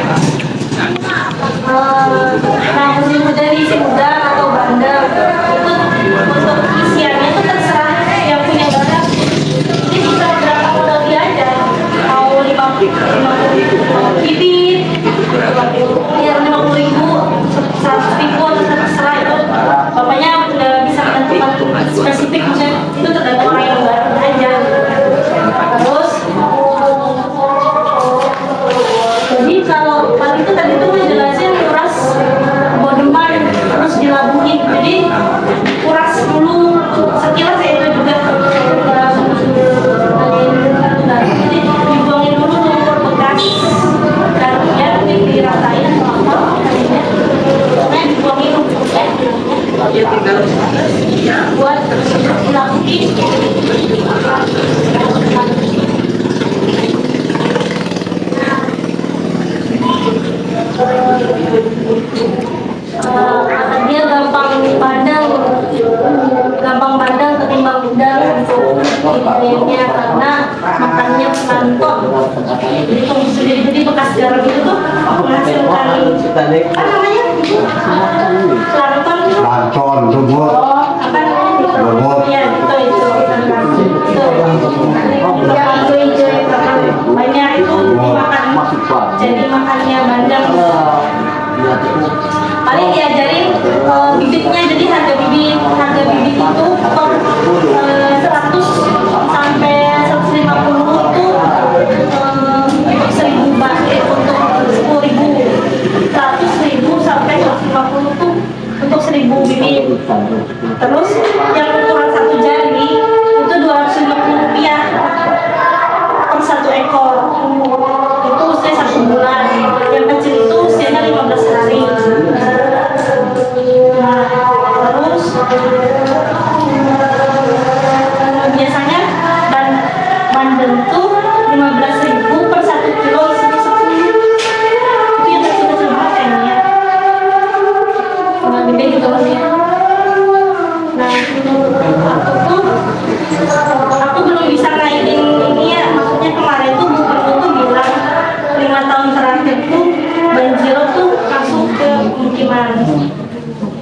nah musim hujan diisi udang atau bandeng itu untuk isiannya itu terserah yang punya garam, jadi bisa berapa modal dia aja, mau 50 bibit ya 50.000, 100.000 atau terserah itu bapaknya udah bisa menentukan spesifik, maksudnya itu tergantung orang yang garap aja. Terus jadi kalau itu tadi tuh ngejelasin kuras bodeman terus dilabuhin, jadi kuras dulu sekilas ya itu juga jadi dibuangin dulu lumpur bekas garamnya, diratain sama kalinya karena dibuangin lumpurnya ya tinggal buat dilabuhin. Dia gampang padang ketimbang udang untuk hidupnya karena makannya plankton. Jadi bekas garam itu tuh menghasilkan apa namanya? Plankton. Lancon, lumut. Apa namanya? Lumut. Iya, itu. Hijau banyak itu dimakan. Jadi makannya bandeng. Paling diajarin bibitnya, jadi harga bibit itu per 100 sampai 150 itu 1.000 baht untuk 10.000, 100.000 sampai 150 tuh untuk 1.000 bibit. Terus yang ukuran 1 jari itu 250 rupiah per 1 ekor, itu usia 1 bulan, yang kecil itu usianya 15 hari. Nah, terus biasanya bandeng tuh 15.000 per 1 kilo isinya 10. Itu yang kecil-kecil banget kayaknya. Nah, gede gitu maksudnya. Nah, aku belum bisa naikin ini ya, maksudnya kemarin tuh buku tuh bilang 5 tahun terakhir tuh banjir tuh masuk ke pemukiman.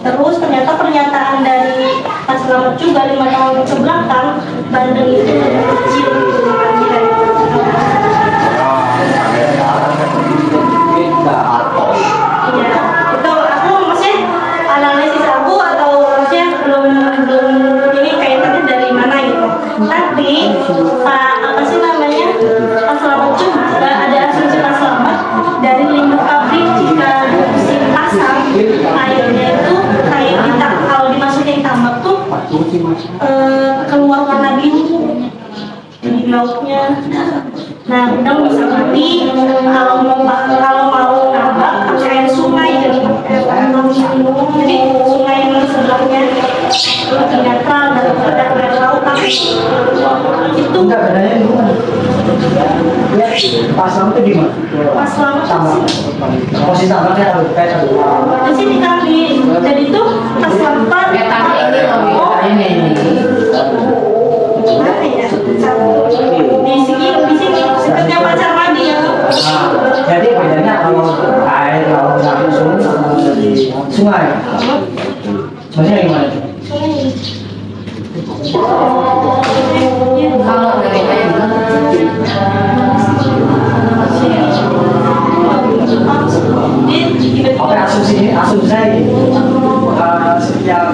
Terus ternyata pernyataan dari Pak Selamat juga 5 tahun ke belakang bandeng itu lebih kecil banjirnya. Iya, itu aku maksudnya analisis aku atau maksudnya belum ini kayaknya dari mana gitu. Tapi Pak apa sih namanya Pak Selamat juga ada asumsi Pak Selamat dari limbah pabrik jika musim pasang airnya itu kayak kalau dimasukin tambak tuh keluar warna biru di lautnya. Nah, udang bisa mati kalau mau nambak pakai air sungai jadi sungai yang sebelahnya lebih netral daripada air laut, tapi itu Pas lampu di mana? Pas lampu Sama. Posisi tambahnya harus kayak satu. di sini kami, jadi tuh pas lampu Peta ini loh, ini. mana ya? Satu di sini dekatnya pacar mandi ya. Jadi bedanya kalau air laut dari sungai sama dari sungai. Maksudnya gimana? Kalau dari tembok, Oke, asumsi saya ini, setiap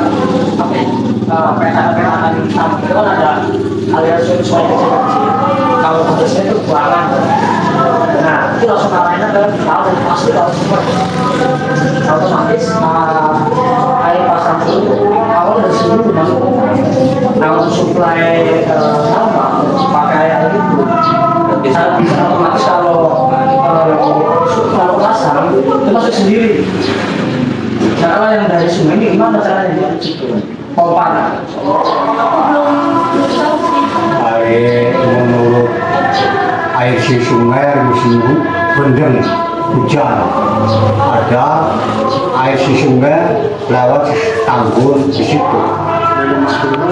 peta-peta di taman itu kan ada aliran sungai kecil-kecil. Kalau bagusnya itu buangan. Nah, itu langsung arahnya ke laut, pasti laut semua. Otomatis air pasang itu awal dari sini masuk. Nah, untuk suplai tambang pakai air itu bisa otomatis kalau pasang itu masuk sendiri. Nah, kalau yang dari sungai ini gimana caranya? Pompa. Air menurut air si sungai air musim bendeng hujan, ada air si sungai lewat tanggul di situ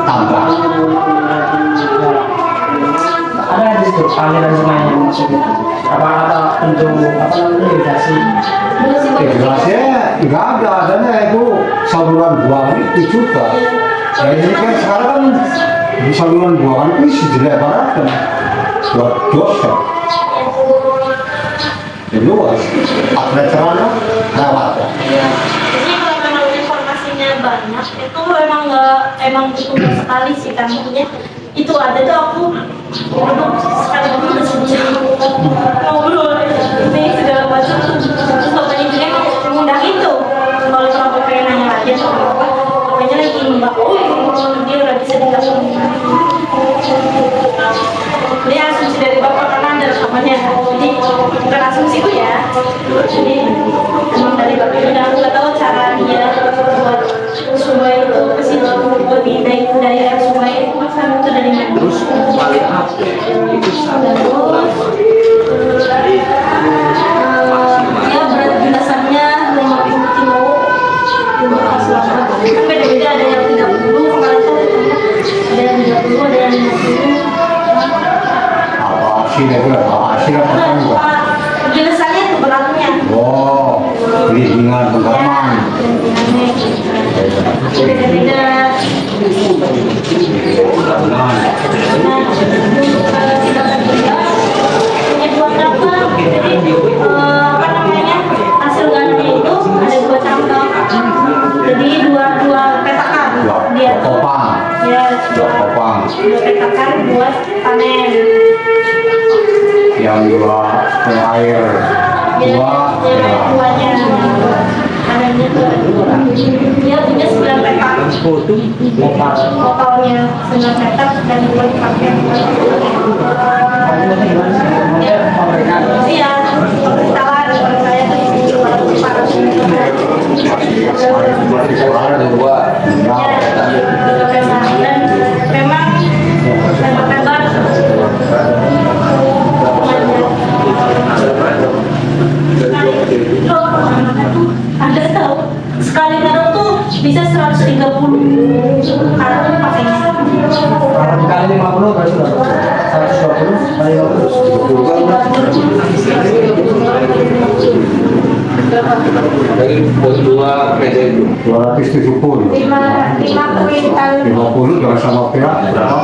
tambang. Ada di situ aliran sungainya maksudnya. Apa ada bentuk apa namanya irigasi? Irigasinya nggak ada, adanya itu saluran buangan itu juga. Ya ini kan sekarang kan di saluran buangan itu dilebarkan buat dosen. Jadi luas, ada celana lewat. Jadi kalau memang informasinya banyak, itu emang butuh sekali sih kan, maksudnya itu ada tuh aku duduk sekali dulu udah sejam ngobrol ini segala macam terus bapaknya juga mengundang itu kalau bapak pengen nanya lagi atau apa bapaknya lagi mbak dia udah bisa dikasih dia asumsi dari bapak karena ada rekamannya jadi bukan asumsiku ya jadi emang dari bapaknya udah aku nggak tahu cara dia buat sungai itu ke situ lebih dari air sungai itu dari mana Terus paling apa itu sama ya berat belasannya 50 kilo kan beda-beda ada yang 30 kemarin tuh ada yang 30 ada yang 50 Apa hasilnya itu? Apa hasilnya apa enggak? belasannya tuh beratnya Oh, perlindungan pengalaman. beda-beda Nah, nah untuk silakan juga punya dua cabang jadi apa namanya hasil ganti itu ada dua cabang jadi dua petakan dia tuh kopang, ya kopang. dua petakan buat panen Yang dua air, dua, ya. duanya panennya tuh dia punya 9 petak totalnya 9 petak dan dua dipakai buat iya pemerintahan kalau saya tuh ada dua dan memang lebar-lebar ada tahu sekali karung tuh bisa 130 karung pakainya Kalau dikali 50 berarti berapa? 120 kali 50. dari dua PD itu 270. 5 kuintal 50 jangan sama pihak berapa?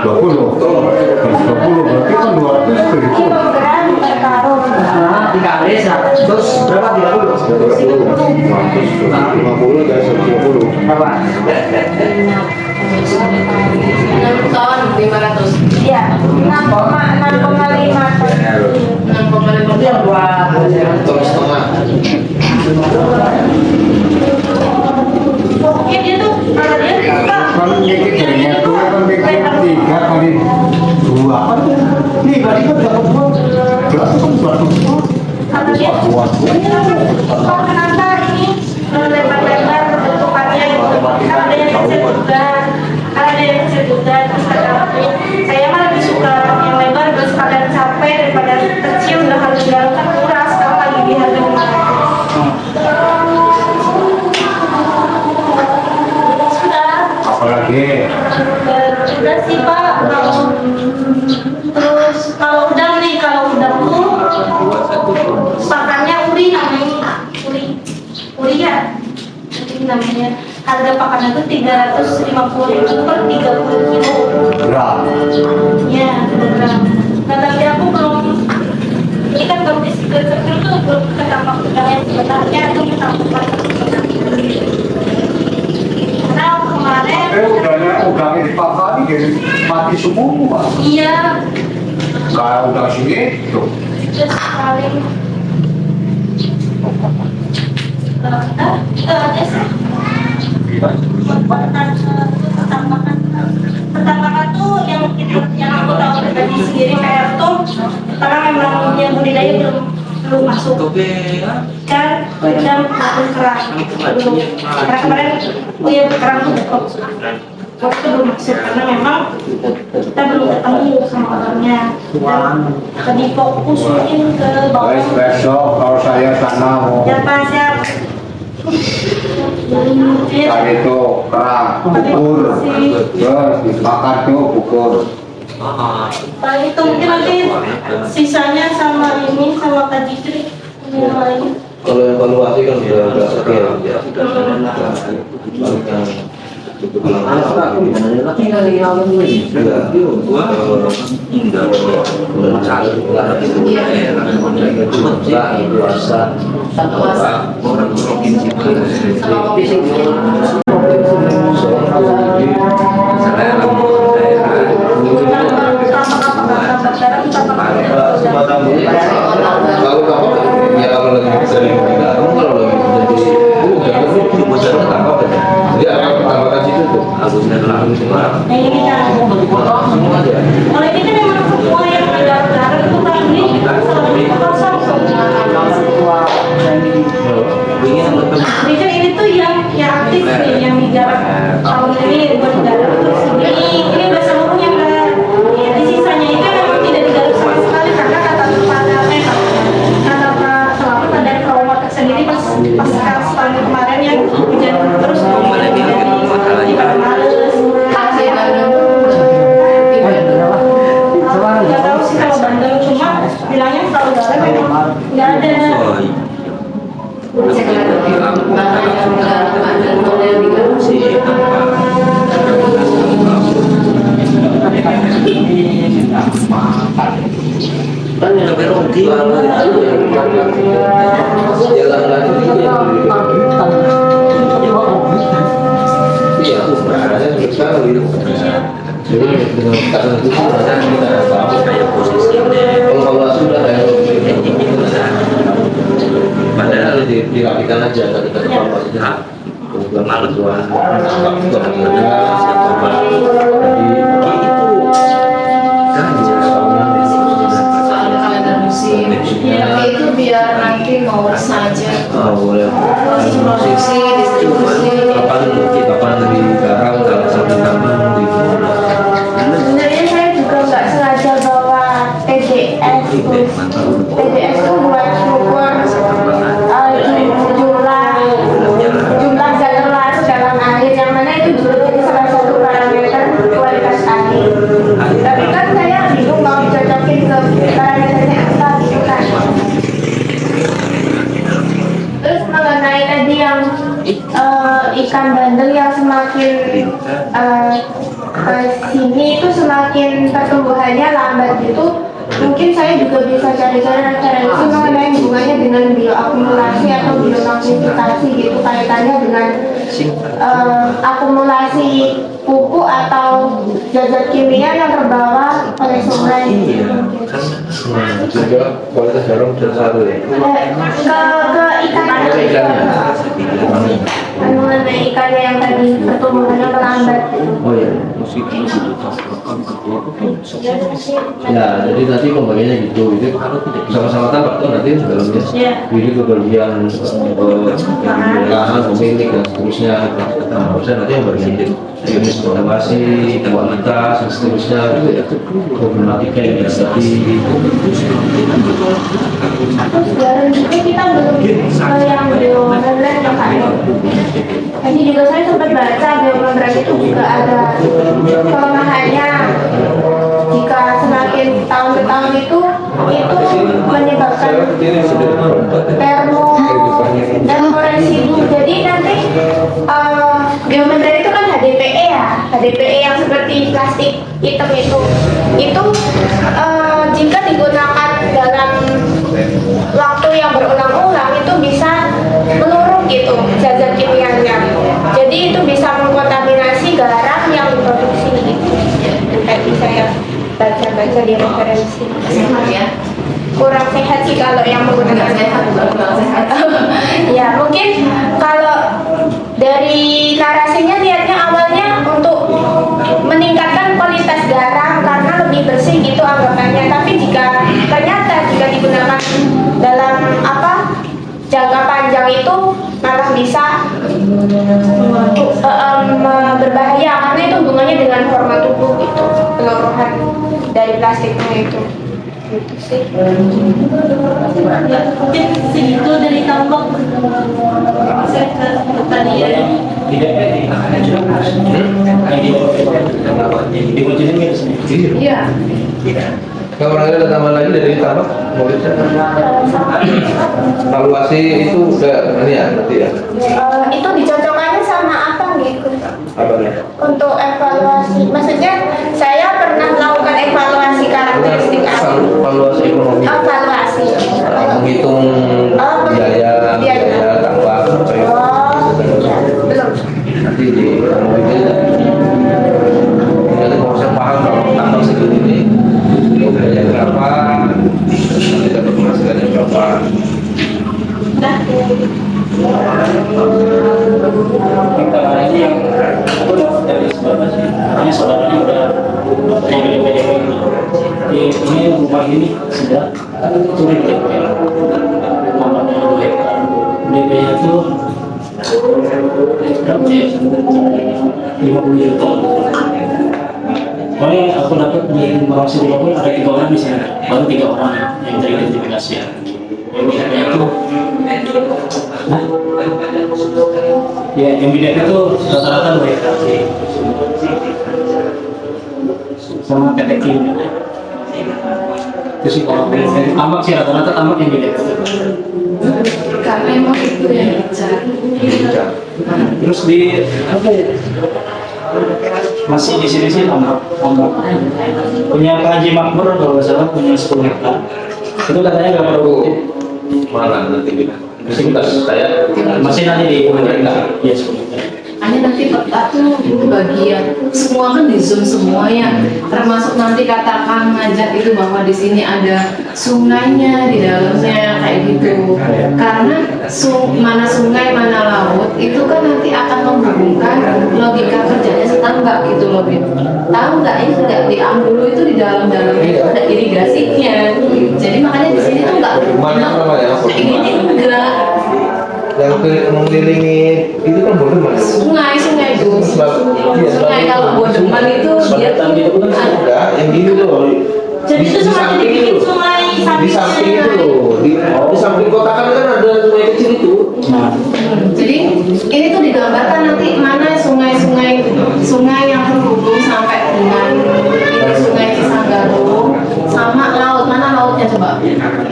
20. 20 berarti kan 270. kilogram per karung. Nah, dikali 100 berapa 30? 50 dari 120 Berapa? 6 ton 500. Ya, 6,5 ton. 6,5 Itu yang buat ton setengah pokoknya dia tuh kalau dia suka Kan nyekit jadinya itu kan bikin 3 kali 2 kan? Nih berarti kan dapat 2. Berarti kan 200. kalau dia suka kenapa ini lebar-lebar bentukannya gitu kalau ada yang kecil juga terus kata aku saya mah lebih suka yang lebar terus kadang capek daripada Oke. Udah sih Pak, terus kalau udang nih, kalau udang tuh pakannya uri namanya, uri ya, uri namanya. Harga pakannya tuh 350.000 per 30 kilo. Gram. Ya, gram. Nah tapi aku belum, ini kan baru diseger-seger tuh belum ketambah udang yang sebenarnya tuh ketambah. Karena kemarin Udangnya dipakani jadi mati semua. iya, Kayak udang sini, tuh. terus paling ada sih. Pertama tuh yang aku tahu dari sendiri kayak tuh karena memang yang budidaya belum masuk kan dan kerang belum karena kemarin kerang tuh waktu belum masuk karena memang kita belum ketemu sama orangnya dan tadi fokusin ke bawah. Baik, besok kalau saya sana mau Siap. cari tuh kerang, bukur, terus dibakar tuh bukur. Paling itu mungkin nanti sisanya sama ini sama Kak Jitri yang lain. Kalau evaluasi kan sudah sekian ya. Kalau kamu ya kalau lagi sering digarung, kalau lagi jadi itu bocor ketangkap ya. Jadi akan pertama situ tuh harusnya langsung semua. Nah ini kan, kalau ini kan memang semua yang garap-garap itu kan ini kosong semua. Jadi kan ini tuh yang aktif nih, yang digarap tahun ini buat digarap terus ini udah seluruhnya kan. Di sisanya ini kan memang tidak digarap sama sekali karena kata Pak Selamat ada trauma tersendiri pas setahun kemarin yang hujan terus jadi males. Nggak tahu sih kalau Bandung cuma bilangnya kalau dalam memang nggak ada. Kan yang berhenti jalan lagi iya berada sekarang gitu jadi dengan karena itu kita tahu kayak posisinya kalau sudah kayak padahal dirapikan aja ketika bapak itu bukan malas tuan bukan ada siapa jadi tapi itu biar nanti mau saja boleh produksi distribusi kapan dari garang kalau sampai tambang di Sebenarnya saya juga nggak sengaja bawa TDS itu buat ukur jumlah zat terlarut dalam air yang mana itu juga jadi salah satu parameter kualitas air. Tapi kan saya bingung mau cocokin ke parameternya apa gitu kan. Terus mengenai tadi yang ikan bandeng yang semakin sini itu semakin pertumbuhannya lambat gitu, mungkin saya juga bisa cari-cari referensi mengenai hubungannya dengan bioakumulasi atau biomagnifikasi gitu, kaitannya dengan akumulasi pupuk atau zat kimia yang terbawa oleh sungai. juga kualitas garam dan satu ya Ke ikannya mengenai ikannya yang tadi pertumbuhannya melambat. oh ya ya jadi nanti pembagiannya gitu itu sama-sama tambah tuh nanti dalamnya jadi kebagian lahan pemilik dan seterusnya harusnya nanti yang bagian jenis konservasi kualitas dan seterusnya itu ya problematika yang tadi Terus itu kita belum yang biomedan ya Kak. Tadi juga saya sempat baca biomedan itu juga ada kelemahannya. Jika semakin tahun ke tahun itu menyebabkan termoresidu. Jadi nanti biomedan itu kan HDPE ya, HDPE yang seperti plastik hitam itu jika digunakan dalam waktu yang berulang-ulang itu bisa menurun gitu zat-zat kimianya. Jadi itu bisa mengkontaminasi garam yang diproduksi gitu. Tadi saya baca di referensi. Sehat ya. Kurang sehat sih kalau yang menggunakan Sehat bukan kurang sehat. ya mungkin kalau dari narasinya lihatnya awalnya untuk meningkatkan kualitas garam karena lebih bersih gitu anggapannya, tapi ternyata jika digunakan dalam jangka panjang itu malah bisa berbahaya karena itu hubungannya dengan hormon tubuh gitu, keseluruhan dari plastiknya itu. Gitu sih. Ya, mungkin segitu dari tambak. Saya ke pertanian. Iya. Kalau orang ada tambahan lagi dari tambak, boleh evaluasi itu udah ini ya, berarti ya. Itu dicocokkannya sama apa gitu? Apa nih? Untuk evaluasi, maksudnya saya pernah melakukan evaluasi karakteristik Evaluasi ekonomi. evaluasi. Menghitung biaya tambak apa ya? Belum. Nanti di mobilnya nanti kalau saya paham kalau tambak segini ini biaya berapa, nanti dapat penghasilannya berapa. Nah, Kita ini yang aku dapat dari saudara sih, hanya saudaranya udah yang ini rumah ini sudah turun DP, namanya 2 hektar, DP itu berapa ya? 50 juta. Pokoknya aku dapat di Marawasi 50 ada 3 orang di sini, baru 3 orang yang teridentifikasi ya. Yang bidangnya itu, ya yang bidangnya itu rata-rata 2 hektar sama PT Kim. Terus kalau dari tambak sih rata-rata tambak yang bidang. Karena emang itu yang dicari. Terus di apa ya? Masih di sini sih tambak. Punya Pak Haji Makmur kalau nggak salah punya 10 hektar. Itu katanya nggak produktif. Mana nanti kita? Saya masih nanti di pemerintah. Ya 10 hektar. Hanya nanti peta tuh bagian semua kan di zoom semua ya, termasuk nanti katakan ngajak itu bahwa di sini ada sungainya di dalamnya kayak gitu, karena mana sungai mana laut itu kan nanti akan menghubungkan logika kerjanya setambak gitu loh Bin. Tahu nggak ini nggak di Ambulu itu di dalam-dalam itu ada irigasinya, jadi makanya di sini tuh nggak ini enggak yang mengelilingi itu kan Bodeman. sungai itu sungai kalau Bodeman itu dia tuh Enggak, yang gini loh. Jadi itu semacam dibikin sungai Di samping itu loh, di samping kota kan ada sungai kecil itu. jadi ini tuh digambarkan nanti mana sungai yang terhubung sampai dengan ini sungai Cisanggaro sama laut, mana lautnya coba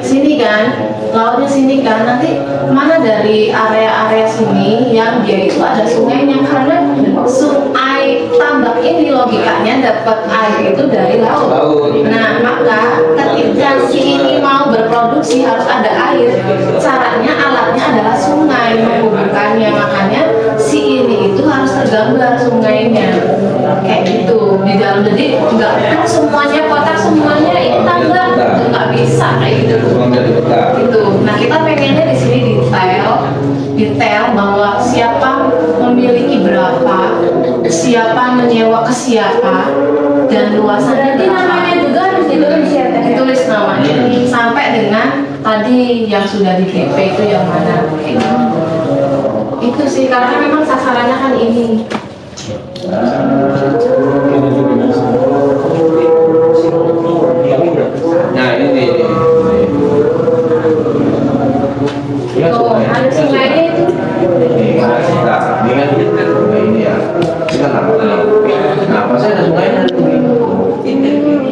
sini kan, lautnya sini kan, nanti mana dari area-area sini yang dia itu ada sungainya, karena sungai tambak ini logikanya dapat air itu dari laut. Nah maka ketika si ini mau berproduksi harus ada air, caranya alatnya adalah sungai menghubungkannya, makanya si ini itu harus tergambar sungainya kayak gitu di dalam, jadi nggak kan semuanya kotak semuanya ini tambak itu nggak bisa kayak gitu. Gitu. Nah kita pengennya di sini detail bahwa siapa memiliki berapa, siapa menyewa ke siapa, dan luasannya berarti namanya juga harus ditulis ya Teh? ditulis namanya sampai dengan tadi yang sudah di DP itu yang mana itu sih, karena memang sasarannya kan ini. Nah ini Nah, pasti ada sungainya.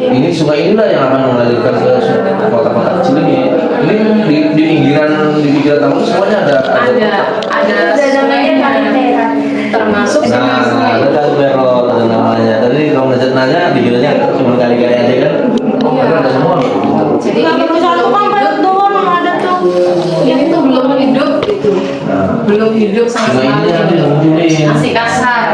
Ini sungai inilah yang akan mengalirkan ke kota-kota kecil ini. Ini di pinggiran taman semuanya ada sungainya, termasuk Nah, ada kan perol ada namanya. Tadi kalau nanya dikiranya cuma kali-kali aja kan. Tapi ada semua. jadi Nggak ini perlu tuh satu belum kan hidup, doang ada tuh. ini tuh belum hidup gitu, belum hidup sama Sungai ini ada sekali, yang munculin. masih kasar.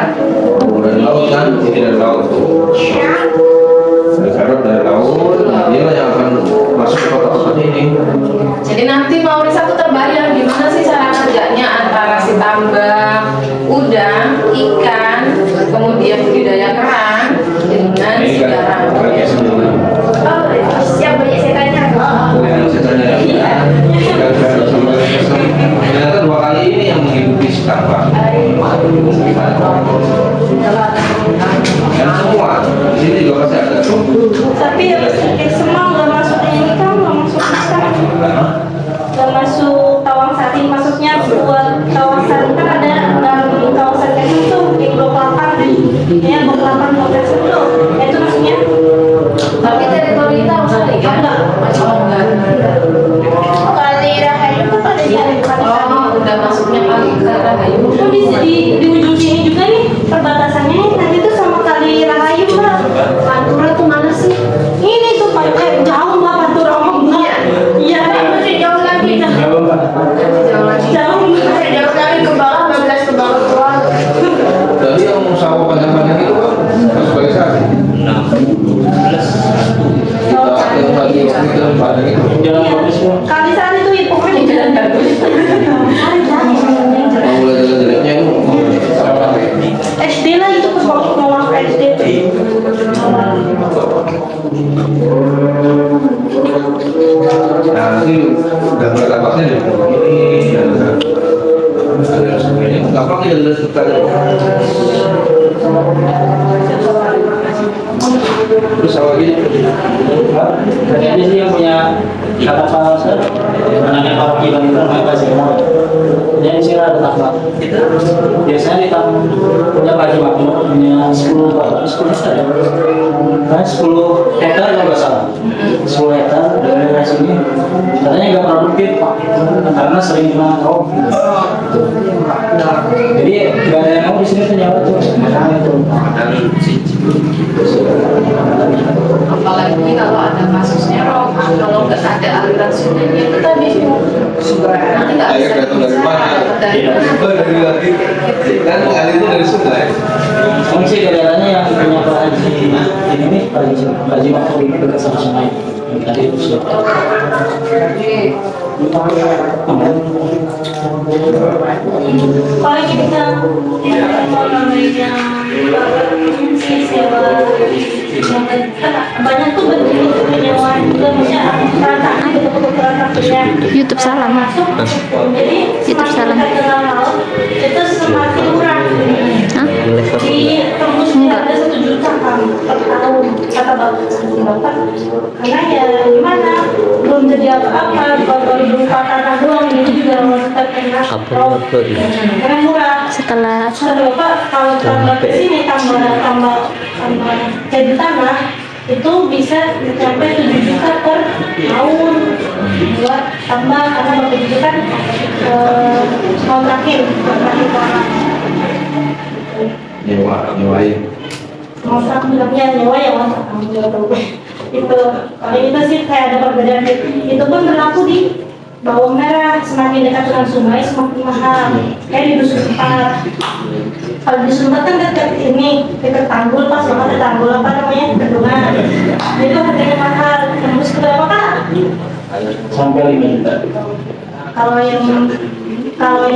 Dari laut kan, ini dari laut tuh. Dari Garut dari laut, dia lah yang akan masuk ke kota-kota ini. Jadi nanti mau satu terbayang gimana sih cara kerjanya antara si tambang, udang, ikan, kemudian budidaya kerang dengan Ini si kan garam. kayak sebelumnya. Oh, siap banyak saya tanya. Saya tanya ternyata 2 kali ini yang mengikuti si tambang. Dan semua di sini juga pasti ada. Tapi semua nggak masuk ini kan, nggak masuk ikan. Nggak masuk tawang sari, maksudnya buat tawang sari kan ada dalam kawasan kecil tuh di Blok 8 ya, Blok 8 kompleks itu. Itu maksudnya Tapi teritori kita harus ada ya? Enggak. Macam enggak. Kali Rahayu tuh pada jadi bukan Oh, udah masuknya kali ke Rahayu. itu di ujung sini juga nih perbatasannya nih, nanti tuh sama Kali Rahayu lah. Pantura tuh mana sih? Ini tuh jauh mbak Pantura iya. Iya, masih jauh lagi. Jauh lagi. jauh. Masih jauh lagi ke bawah, 12 ke bawah keluar. Tadi yang sawah panjang-panjang itu kan masuk balik sari. Kita yang tadi waktu itu panjang itu. Jalan Iya. bagus kok. Kali Sari tuh ya, pokoknya jalan bagus. Mau mulai jelek-jeleknya itu sama SD lah itu pas waktu mau masuk SD. Nah, nanti gambar kapaknya di ini ada semuanya. Kapaknya jelas sekali. Terus apa lagi? Kayaknya sih yang punya kata palsu, anaknya Pak Kiban itu namanya kasih mau. Dia di sini ada tambak. Biasanya di tambak punya Pak Kiban punya 10 hektar ya. Nah, 10 hektar kalau nggak salah. 10 hektar dari daerah sini. Katanya nggak produktif Pak, karena sering kena rop. Jadi nggak ada yang mau di sini tuh nyawa tuh. Makanya itu. Apalagi kalau ada kasusnya rob, kalau nggak ada aliran sungainya itu tadi nanti nggak Air bisa datang dari mana? dari Dari lagi. Kan mengalir itu dari sungai. Ini sih daerahnya yang punya Pak Haji ini nih, Pak Haji Mahfud ini dekat sama sungai. Yang tadi itu siapa? Paling kita mau namanya sewa banyak tuh bentuk penyewaan juga, maksudnya perantaranya betul-betul perantaranya YouTube salam. masuk. Jadi YouTube salam. semakin dekat dengan laut itu semakin murah. Hah? Di tembusnya ada 1 juta kan per tahun kata bapak, karena ya gimana belum jadi apa-apa, baru berupa tanah doang, ini juga kita kena karena murah. Setelah Kata bapak kalau tambah ke sini tambah jadi tanah itu bisa mencapai 7 juta per tahun buat tambah, karena bapak itu kan kontrakin orang. Nyewain. Kontrak bilangnya nyewa ya kontrak itu. Kalau itu sih kayak ada perbedaan, itu pun berlaku di bawang merah, semakin dekat dengan sungai semakin mahal. Kayak di Dusun 4. Kalau di Dusun 4 kan dekat ini, dekat tanggul, pas banget ada tanggul apa namanya, bendungan. Itu harganya mahal. Tembus ke berapa kak? Sampai 5 juta. Kalau yang Tahu?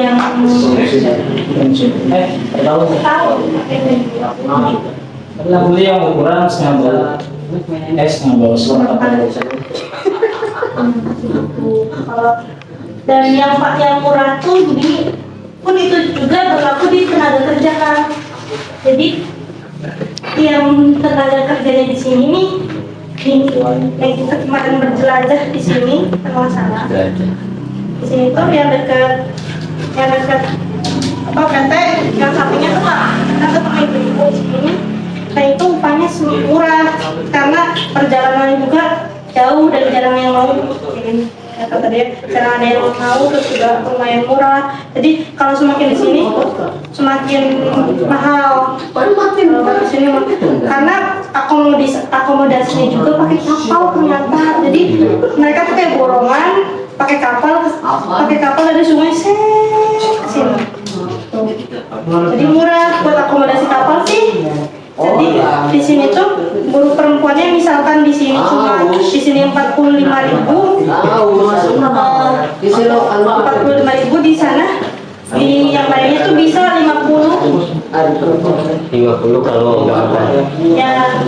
tahu Tapi aku beli yang ukuran setengah bawah. Setengah bawah selama kalau dan yang murah tuh di pun itu juga berlaku di tenaga kerja kan. Jadi yang tenaga kerjanya di sini nih, yang kita kemarin berjelajah di sini kalau nggak salah. Di sini tuh yang dekat apa PT yang sampingnya tuh lah, kita tuh pakai perjalanannya juga jauh dari jalan yang mau. Kata dia, jarang ada yang mau, terus juga lumayan murah. Jadi kalau semakin di sini semakin mahal. Makin di sini karena akomodasinya juga pakai kapal ternyata. Jadi mereka tuh kayak borongan, pakai kapal dari sungai ke sini. Jadi murah buat akomodasi kapal sih. Jadi di sini tuh buruh perempuannya misalkan di sini cuma di sini 45.000, 45.000 di sana, di yang lainnya tuh bisa 50. 50 kalau nggak apa. Ya.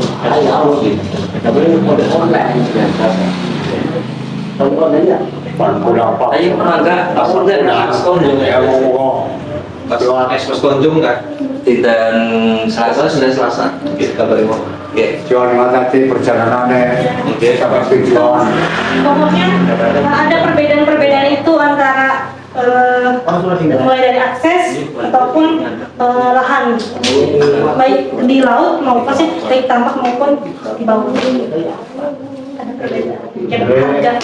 Ayo pernah nggak? Apa nggak? Pas kunjung kan? Dan Selasa sudah Selasa. Kita kabarin mau. Oke. Tujuan nanti perjalanannya sampai tujuan. Pokoknya ada perbedaan-perbedaan itu antara mulai dari akses ataupun lahan, baik di laut maupun baik tambak maupun di bawah. Ada perbedaan. Yang harga.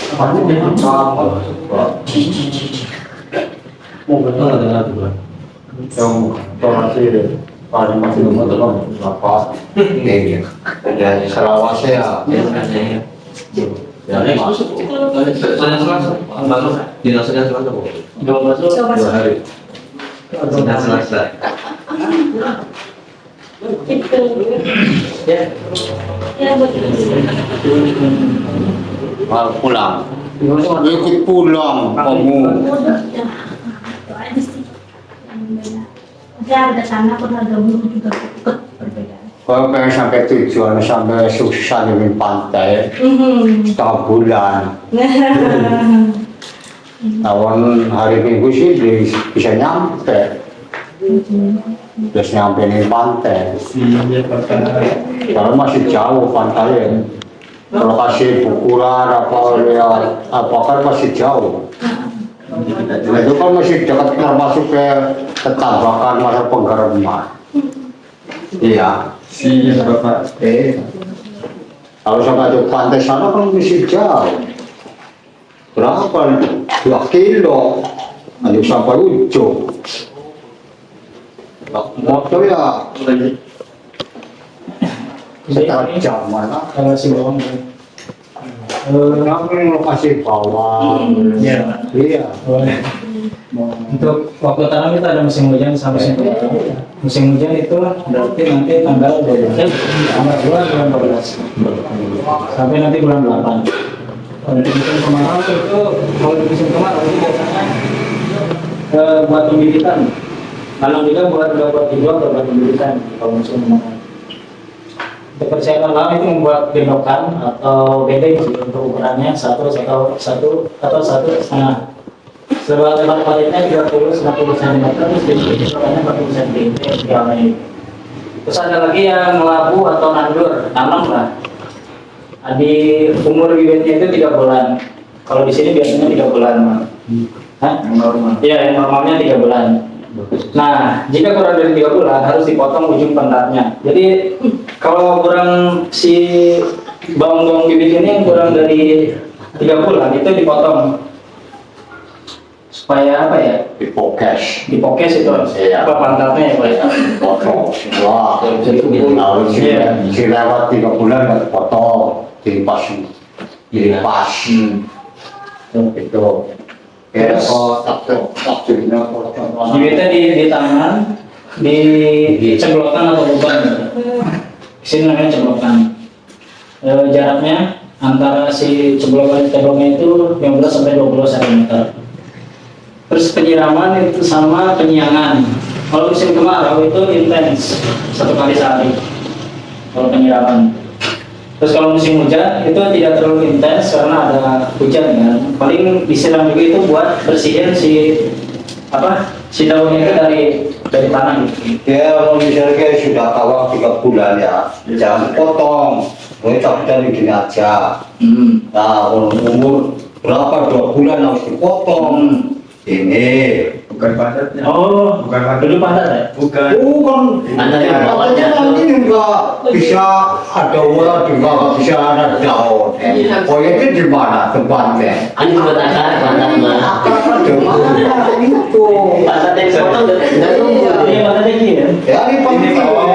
Yang donasi paling masih nomor telah berapa? Dan Sarawak ya. Ya, ini masuk. Senin Selasa. Masuk. Dinas Senin Selasa. Coba 2 hari. Senin Selasa. itu. Ya begitu. Mau pulang. Ikut pulang kamu. Harga sana pun harga buruh juga ikut perbedaan. Kalau pengen sampai tujuan, sampai sukses di pantai, setengah bulan. Tahun hari Minggu sih bisa nyampe. Terus nyampe di pantai. Kalau masih jauh pantai, kalau kasih Bukuran apa kan masih jauh. Itu kan masih dekat termasuk ke Tambakan masa penggaraman. Iya. Iya Bapak. Kalau sampai ke pantai sana kan masih jauh. Berapa? 2 kilo. Ayo sampai ujung. Motor ya sekitar jam mana? Kalau si bawang, Kenapa yang lokasi bawang? Iya. untuk waktu tanam kita ada musim hujan sama musim kemarau. Musim hujan itu berarti nanti tanggal 12, tanggal 2 bulan 12 sampai nanti bulan 8. Untuk musim kemarau itu, kalau di musim kemarau itu biasanya buat pembibitan. Kalau juga buat dijual atau buat pembibitan kalau musim kemarau. Untuk persiapan lahan itu membuat gendokan atau bedeng sih untuk ukurannya 1,5. Setelah lebar paletnya 30-50 cm, terus bentukannya 40 cm diameter. Terus ada lagi yang labu atau nandur, tanam lah. Di umur bibitnya itu 3 bulan. Kalau di sini biasanya 3 bulan. Hah? Normal. Iya, yang normalnya 3 bulan. Nah, jika kurang dari 3 bulan harus dipotong ujung pendatnya. Jadi kalau kurang si bawang bibit ini yang kurang dari 3 bulan itu dipotong supaya apa ya? Dipokes Dipokes itu apa pantatnya ya Pak? potong. Wah, kalau lewat 3 bulan nggak dipotong, dilipas. Itu. Ya, tak jadinya Bibitnya di tangan, diceblokan atau bukan? Di sini namanya ceblokan. Jaraknya antara si cebloknya itu 15 sampai 20 cm. Terus penyiraman itu sama penyiangan. Kalau musim kemarau itu intens 1 kali sehari. Kalau penyiraman. Terus kalau musim hujan itu tidak terlalu intens karena ada hujan kan. Paling disiram juga itu buat bersihin si daunnya itu dari tanah gitu. Ya, kalau misalnya sudah kawal 3 bulan ya, jangan potong. Boleh cabutan di sini aja. Nah, kalau umur berapa 2 bulan harus dipotong. Ini Bukan padatnya. Oh, Bukan padat. dulu padat ya? Bukan. Bukan. Ada yang bawahnya. Nanti juga bisa ada orang juga nggak bisa ada daun. Proyeknya di mana tempatnya? Ini buat akar pantat mah. Di mana itu? Pantat yang potong nggak tumbuh. Ini padatnya gini ya? Ya di Ini bawah.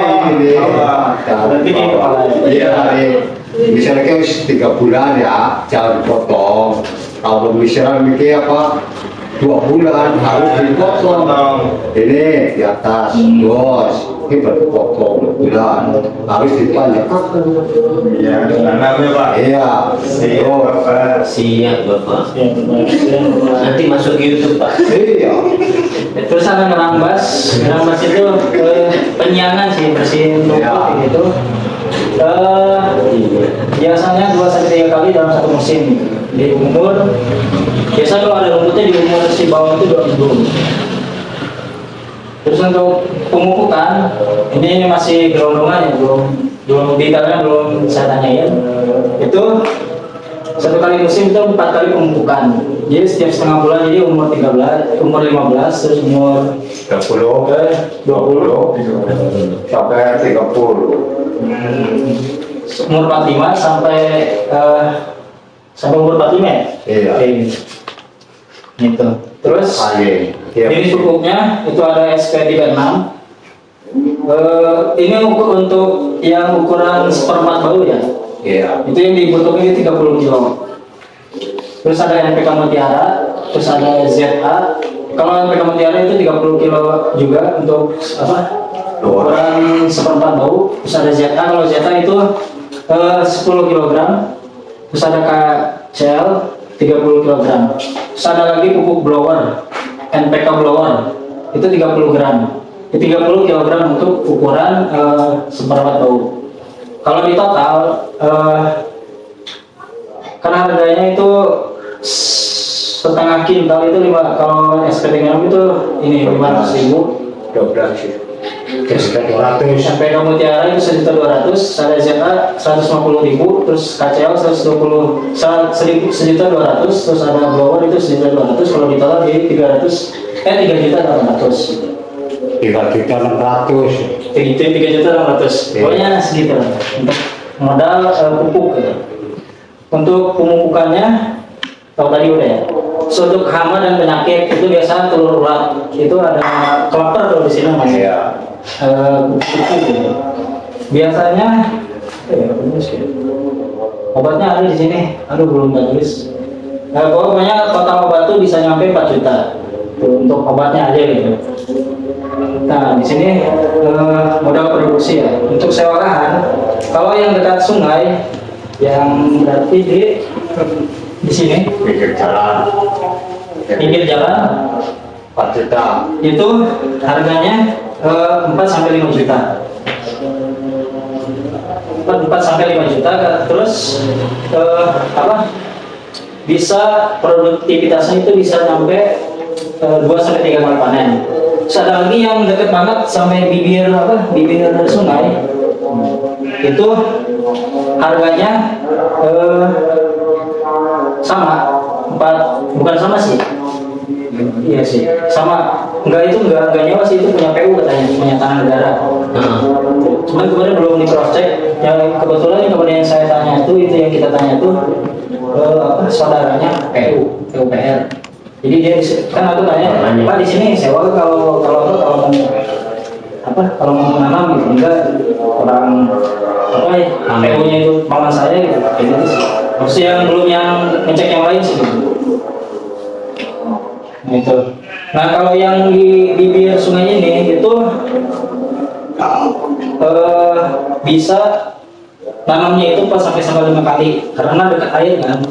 Berarti di kepala ya? Iya, misalnya kayak 3 bulan ya, jangan dipotong. Kalau misalnya mikir apa 2 bulan harus dipotong. Ini di atas, terus ini baru dipotong 2 bulan harus dipanjang. Iya, tanamnya Pak. Iya, Siap, Bapak. Siap Bapak. Ya, Nanti masuk YouTube Pak. iya. terus ada ngerambas itu penyiangan sih, bersihin rumput gitu. Biasanya 2-3 kali dalam satu musim. Di umur, biasa kalau ada rumputnya di umur si bawang itu 2 minggu. Terus untuk pemupukan, ini masih gelondongan ya, belum detailnya belum saya tanyain. Itu 1 kali musim itu 4 kali pemupukan. Jadi setiap setengah bulan, jadi umur 15, terus umur 30, 20, sampai 30. umur 45 sampai umur 45 ya? Iya. Oke. Gitu. Terus ini pupuknya itu ada SP36. Ini untuk yang ukuran 1/4 bau ya. Iya. Itu yang dibutuhkan ini 30 kilo. Terus ada NPK Mutiara, terus ada ZA. Kalau NPK Mutiara itu 30 kilo juga untuk apa? Ukuran 1/4 bau. Terus ada ZA, kalau ZA itu 10 kg. Terus ada KCL 30 kg. Terus ada lagi pupuk blower, NPK blower itu 30 gram. 30 kg untuk ukuran 1/4 bau. Kalau di total karena harganya itu setengah kintal itu 5, kalau SP36 itu ini 500.000. 12 sih. NPK Mutiara itu 1.200.000, ada ZA 150.000, terus KCL 1.200.000, terus ada blower itu 1.200.000. Kalau di total jadi 3.800.000. 3.600.000. 3.600.000. Iya. Pokoknya segitu lah untuk modal pupuk gitu. Untuk pemupukannya tahu tadi udah ya. So, untuk hama dan penyakit itu biasa telur ulat itu ada kleper kalau di sini mas. Iya. Gitu. Biasanya obatnya ada di sini. Aduh belum tulis. Pokoknya total obat tuh bisa nyampe 4 juta tuh, untuk obatnya aja gitu. Nah di sini modal produksi ya. Untuk sewa lahan, kalau yang dekat sungai, yang berarti di sini Pinggir jalan. pinggir jalan 4 juta. itu harganya 4-5 juta. 4-5 juta. Terus bisa produktivitasnya itu bisa sampai 2-3 kali panen. Terus ada lagi yang deket banget sampai bibir sungai, itu harganya sama, bukan sama sih. Iya sih, sama. Enggak nyewa sih, itu punya PU katanya, punya tanah negara. Cuman kemarin belum di cross check. Yang kebetulan yang kemudian saya tanya itu yang kita tanya itu saudaranya PUPR. Jadi dia kan aku tanya, Pak di sini sewa kalau mau mau menanam gitu, enggak orang PU-nya itu paman saya gitu, kayak gitu sih. Maksudnya yang belum yang ngecek yang lain sih gitu. Gitu. Nah kalau yang di bibir sungai ini itu bisa tanamnya itu 4-5 kali karena dekat air kan.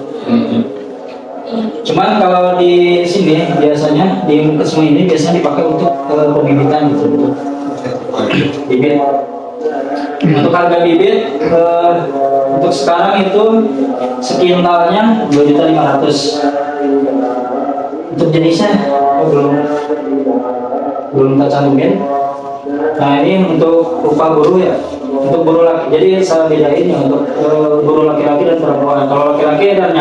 Cuman kalau di sini biasanya di muka sungai ini biasanya dipakai untuk pembibitan gitu, untuk bibit. Untuk harga bibit untuk sekarang itu sekintalnya 2.500.000. Untuk jenisnya belum tak cantumin. Nah ini untuk upah buruh ya, untuk buruh laki. Jadi saya bedain ya untuk buruh laki-laki dan perempuan. Kalau laki-laki dan